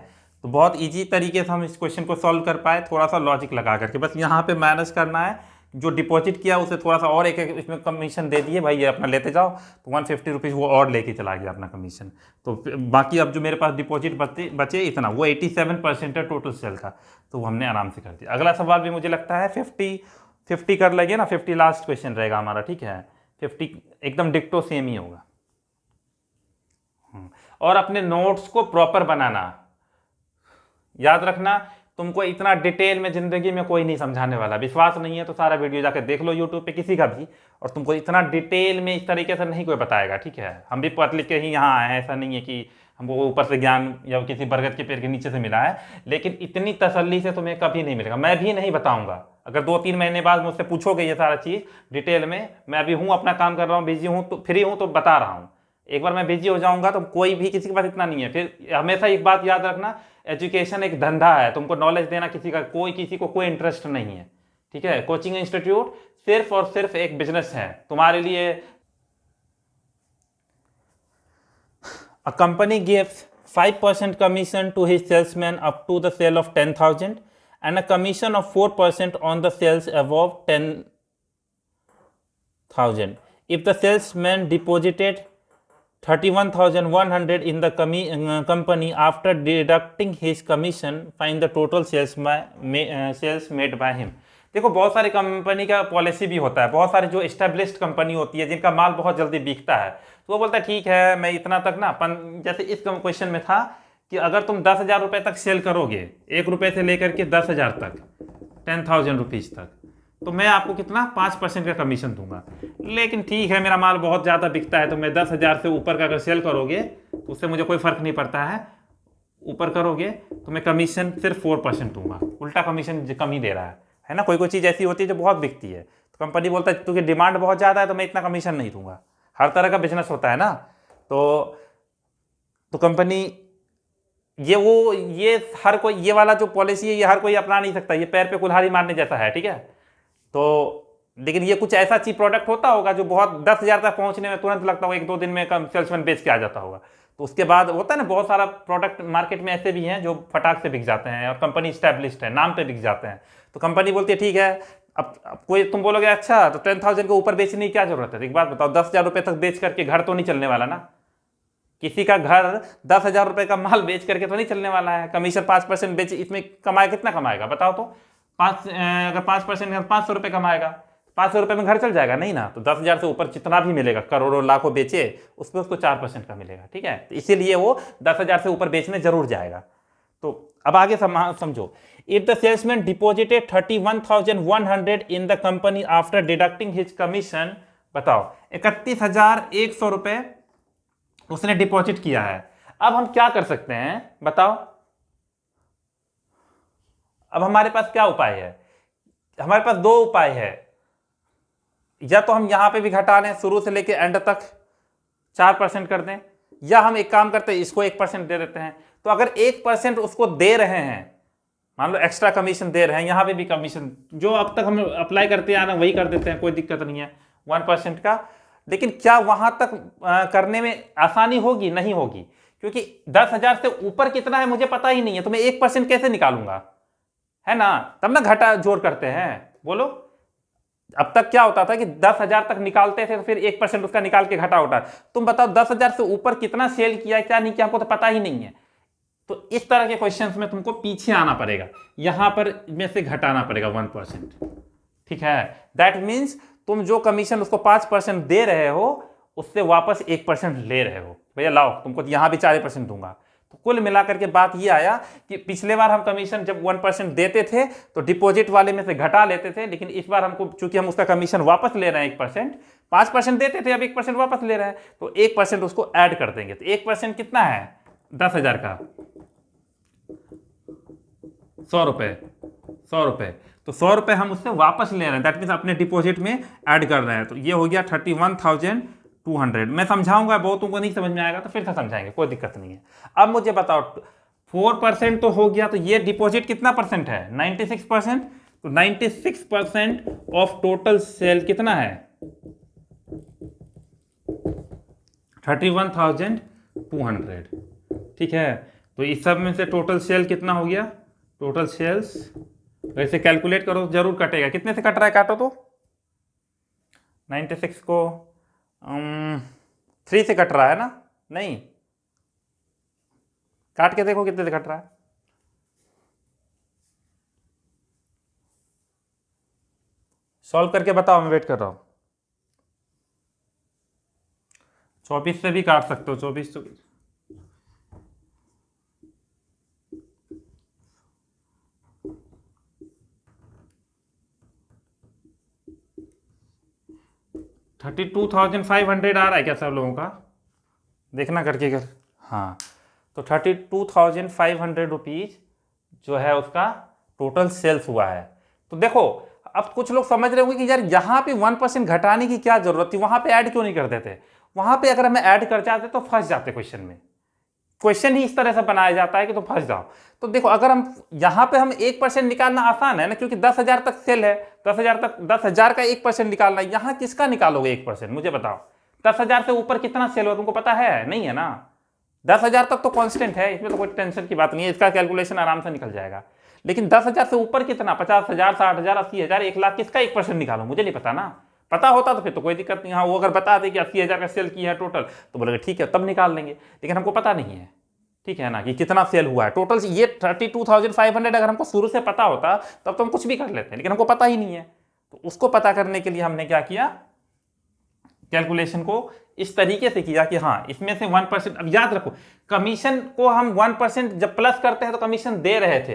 तो बहुत इजी तरीके से हम इस क्वेश्चन को सॉल्व कर पाए, थोड़ा सा लॉजिक लगा करके, बस यहाँ पे मैनेज करना है, जो डिपॉजिट किया उसे थोड़ा सा और एक इसमें कमीशन दे दिए, भाई ये अपना लेते जाओ, तो 150 रुपीज़ वो और लेके चला गया अपना कमीशन, तो बाकी अब जो मेरे पास डिपॉजिट बचे इतना, वो 87% है टोटल सेल का, तो वो हमने आराम से कर दिया। अगला सवाल भी मुझे लगता है 50 कर लगे ना, 50 लास्ट क्वेश्चन रहेगा हमारा, ठीक है, 50 एकदम डिक्टो सेम ही होगा। और अपने नोट्स को प्रॉपर बनाना, याद रखना, तुमको इतना डिटेल में जिंदगी में कोई नहीं समझाने वाला, विश्वास नहीं है तो सारा वीडियो जाकर देख लो यूट्यूब पे किसी का भी, और तुमको इतना डिटेल में इस तरीके से नहीं कोई बताएगा, ठीक है, हम भी पढ़ लिख के ही यहाँ आए हैं, ऐसा नहीं है कि हमको ऊपर से ज्ञान या किसी बरगद के पेड़ के नीचे से मिला है, लेकिन इतनी तसल्ली से तुम्हें कभी नहीं मिलेगा, मैं भी नहीं बताऊंगा, अगर 2-3 महीने बाद मुझसे पूछोगे ये सारा चीज़ डिटेल में, मैं अभी हूँ अपना काम कर रहा हूँ, बिजी हूँ, तो फ्री हूँ तो बता रहा हूँ, एक बार मैं बिजी हो जाऊंगा तो कोई भी किसी के पास इतना नहीं है। फिर हमेशा एक बात याद रखना, एजुकेशन एक धंधा है, तुमको नॉलेज देना किसी को कोई इंटरेस्ट नहीं है, ठीक है, कोचिंग इंस्टीट्यूट सिर्फ और सिर्फ एक बिजनेस है तुम्हारे लिए। A company gives 5% commission to his salesman up to the sale of 10,000 and a commission of 4% on the sales above 10,000. If the salesman deposited 31,100 in the company after deducting his commission, find the total sales made by him. देखो बहुत सारी company का policy भी होता है, बहुत सारी जो एस्टेब्लिश्ड कंपनी होती है जिनका माल बहुत जल्दी बिकता है, तो वो बोलता है ठीक है मैं इतना तक ना, जैसे इस क्वेश्चन में था कि अगर तुम 10,000 रुपये तक सेल करोगे, 1 रुपये से लेकर के 10,000 तक, 10,000 रुपीज़ तक, तो मैं आपको कितना 5% का कमीशन दूंगा, लेकिन ठीक है मेरा माल बहुत ज़्यादा बिकता है, तो मैं 10,000 से ऊपर का अगर सेल करोगे तो उससे मुझे कोई फ़र्क नहीं पड़ता है, ऊपर करोगे तो मैं कमीशन सिर्फ 4% दूंगा, उल्टा कमीशन कम ही दे रहा है ना। कोई चीज़ ऐसी होती है जो बहुत बिकती है, तो कंपनी बोलता है क्योंकि डिमांड बहुत ज़्यादा है तो मैं इतना कमीशन नहीं दूंगा, हर तरह का बिजनेस होता है ना, तो कंपनी ये हर कोई, ये वाला जो पॉलिसी है ये हर कोई अपना नहीं सकता, ये पैर पे कुल्हाड़ी मारने जैसा है, ठीक है, तो लेकिन ये कुछ ऐसा चीप प्रोडक्ट होता होगा जो बहुत 10,000 तक पहुंचने में तुरंत लगता होगा, 1-2 दिन में सेल्समैन बेच के आ जाता होगा, तो उसके बाद होता है ना, बहुत सारा प्रोडक्ट मार्केट में ऐसे भी हैं जो फटाक से बिक जाते हैं और कंपनी स्टैब्लिश्ड है, नाम पे बिक जाते हैं, तो कंपनी बोलती है ठीक है, अब कोई तुम बोलोगे अच्छा तो 10,000 के ऊपर बेचने की क्या जरूरत है, एक बात बताओ, 10,000 रुपये तक बेच करके घर तो नहीं चलने वाला ना, किसी का घर 10,000 रुपये का माल बेच करके तो नहीं चलने वाला है, कमीशन 5% बेच, इसमें कमाएगा, कितना कमाएगा बताओ तो, अगर 5% 500 रुपये कमाएगा, 500 रुपये में घर चल जाएगा नहीं ना, तो 10,000 से ऊपर जितना भी मिलेगा, करोड़ों लाखों बेचे, उसमें उसको 4% का मिलेगा, ठीक है, तो इसीलिए वो 10,000 से ऊपर बेचने जरूर जाएगा। तो अब आगे समझो, if the salesman deposited 31,100 in the company after deducting his commission, बताओ 31,100 रुपये उसने डिपॉजिट किया है, अब हम क्या कर सकते हैं बताओ, अब हमारे पास क्या उपाय है, हमारे पास 2 उपाय है, या तो हम यहां पे भी घटा लें शुरू से लेके एंड तक 4% कर दें, या हम एक काम करते हैं इसको 1% दे देते हैं, तो अगर 1% उसको दे रहे हैं, मान लो एक्स्ट्रा कमीशन दे रहे हैं, यहाँ पे भी कमीशन जो अब तक हम अप्लाई करते आ रहे हैं वही कर देते हैं, कोई दिक्कत नहीं है 1% का। लेकिन क्या वहां तक करने में आसानी होगी? नहीं होगी, क्योंकि 10,000 से ऊपर कितना है मुझे पता ही नहीं है, तो मैं 1% कैसे निकालूंगा, है ना? तब ना घटा जोड़ करते हैं, बोलो। अब तक क्या होता था कि 10,000 तक निकालते थे तो फिर 1% उसका निकाल के घटा उठा। तुम बताओ 10,000 से ऊपर कितना सेल किया क्या नहीं किया, हमको तो पता ही नहीं है। तो इस तरह के क्वेश्चंस में तुमको पीछे आना पड़ेगा, यहां पर में से घटाना पड़ेगा 1%, ठीक है? दैट मीन्स तुम जो कमीशन उसको 5% दे रहे हो उससे वापस 1% ले रहे हो। भैया लाओ तुमको यहां भी 4% दूंगा। तो कुल मिलाकर के बात ये आया कि पिछले बार हम कमीशन जब 1% देते थे तो डिपॉजिट वाले में से घटा लेते थे, लेकिन इस बार हमको चूंकि हम उसका कमीशन वापस ले रहे हैं 1%, 5% देते थे, अब 1% वापस ले रहे हैं, तो 1% उसको ऐड कर देंगे। तो 1% कितना है? 10,000 का 100 रुपए, 100 रुपए। तो 100 रुपए हम उससे वापस ले रहे हैं, दैट मीन्स अपने डिपॉजिट में ऐड कर रहे हैं। तो ये हो गया 31,200। मैं समझाऊंगा, बहुतों को नहीं समझ में आएगा तो फिर से समझाएंगे, कोई दिक्कत नहीं है। अब मुझे बताओ 4% तो हो गया, तो ये डिपॉजिट कितना परसेंट है? 96%। तो 96% ऑफ टोटल सेल कितना है? 31,200, ठीक है? तो इस सब में से टोटल सेल कितना हो गया? टोटल सेल्स वैसे कैलकुलेट करो, जरूर कटेगा। कितने से कट रहा है? काटो तो 96 को 3 से कट रहा है ना? नहीं, काट के देखो कितने से कट रहा है। सॉल्व करके बताओ, मैं वेट कर रहा हूं। 24 से भी काट सकते हो, 24 तो 32,500 आ रहा है क्या सब लोगों का? देखना करके कर। हाँ, तो 32,500 रुपीज जो है उसका टोटल सेल्स हुआ है। तो देखो अब कुछ लोग समझ रहे होंगे कि यार यहाँ पे 1% घटाने की क्या जरूरत थी, वहां पे ऐड क्यों नहीं कर देते? वहां पे अगर हमें ऐड कर जाते तो फंस जाते क्वेश्चन में। क्वेश्चन ही इस तरह से बनाया जाता है कि तुम फंस जाओ। तो देखो अगर हम यहाँ पे हम 1% निकालना आसान है ना, क्योंकि 10,000 तक सेल है, 10,000 तक 10,000 का 1% निकालना। यहाँ किसका निकालोगे 1%? मुझे बताओ 10,000 से ऊपर कितना सेल हो तुमको पता है? नहीं है ना। 10,000 तक तो कांस्टेंट है, इसमें तो कोई टेंशन की बात नहीं है, इसका कैलकुलेशन आराम से निकल जाएगा। लेकिन 10,000 से ऊपर कितना? 50,000, 60,000, 80,000, 1,00,000, किसका 1% निकालो? मुझे नहीं पता ना। पता होता तो फिर तो कोई दिक्कत नहीं। हाँ, वो अगर बता दे कि 80,000 का सेल किया है टोटल, तो बोलेंगे ठीक है तब निकाल लेंगे। लेकिन हमको पता नहीं है, ठीक है ना, कि कितना सेल हुआ है टोटल। ये 32,500 अगर हमको शुरू से पता होता तब तो हम कुछ भी कर लेते हैं, लेकिन हमको पता ही नहीं है। तो उसको पता करने के लिए हमने क्या किया, कैलकुलेशन को इस तरीके से किया कि हाँ इसमें से 1%। अब याद रखो कमीशन को हम 1% जब प्लस करते हैं तो कमीशन दे रहे थे,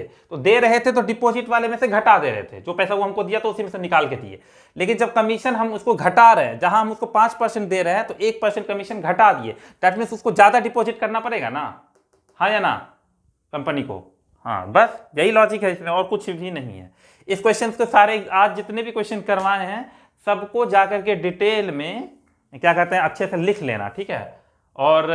तो डिपॉजिट वाले में से घटा दे रहे थे। जो पैसा वो हमको दिया तो उसी में से निकाल के दिए। लेकिन जब कमीशन हम उसको घटा रहे हैं, जहां हम उसको 5% दे रहे हैं तो 1% कमीशन घटा दिए, दैट मीन्स उसको ज्यादा डिपॉजिट करना पड़ेगा ना, हाँ या ना, कंपनी को। हाँ, बस यही लॉजिक है इसमें, और कुछ भी नहीं है। इस क्वेश्चन के सारे आज जितने भी क्वेश्चन करवाए हैं सबको जाकर के डिटेल में क्या कहते हैं अच्छे से लिख लेना, ठीक है? और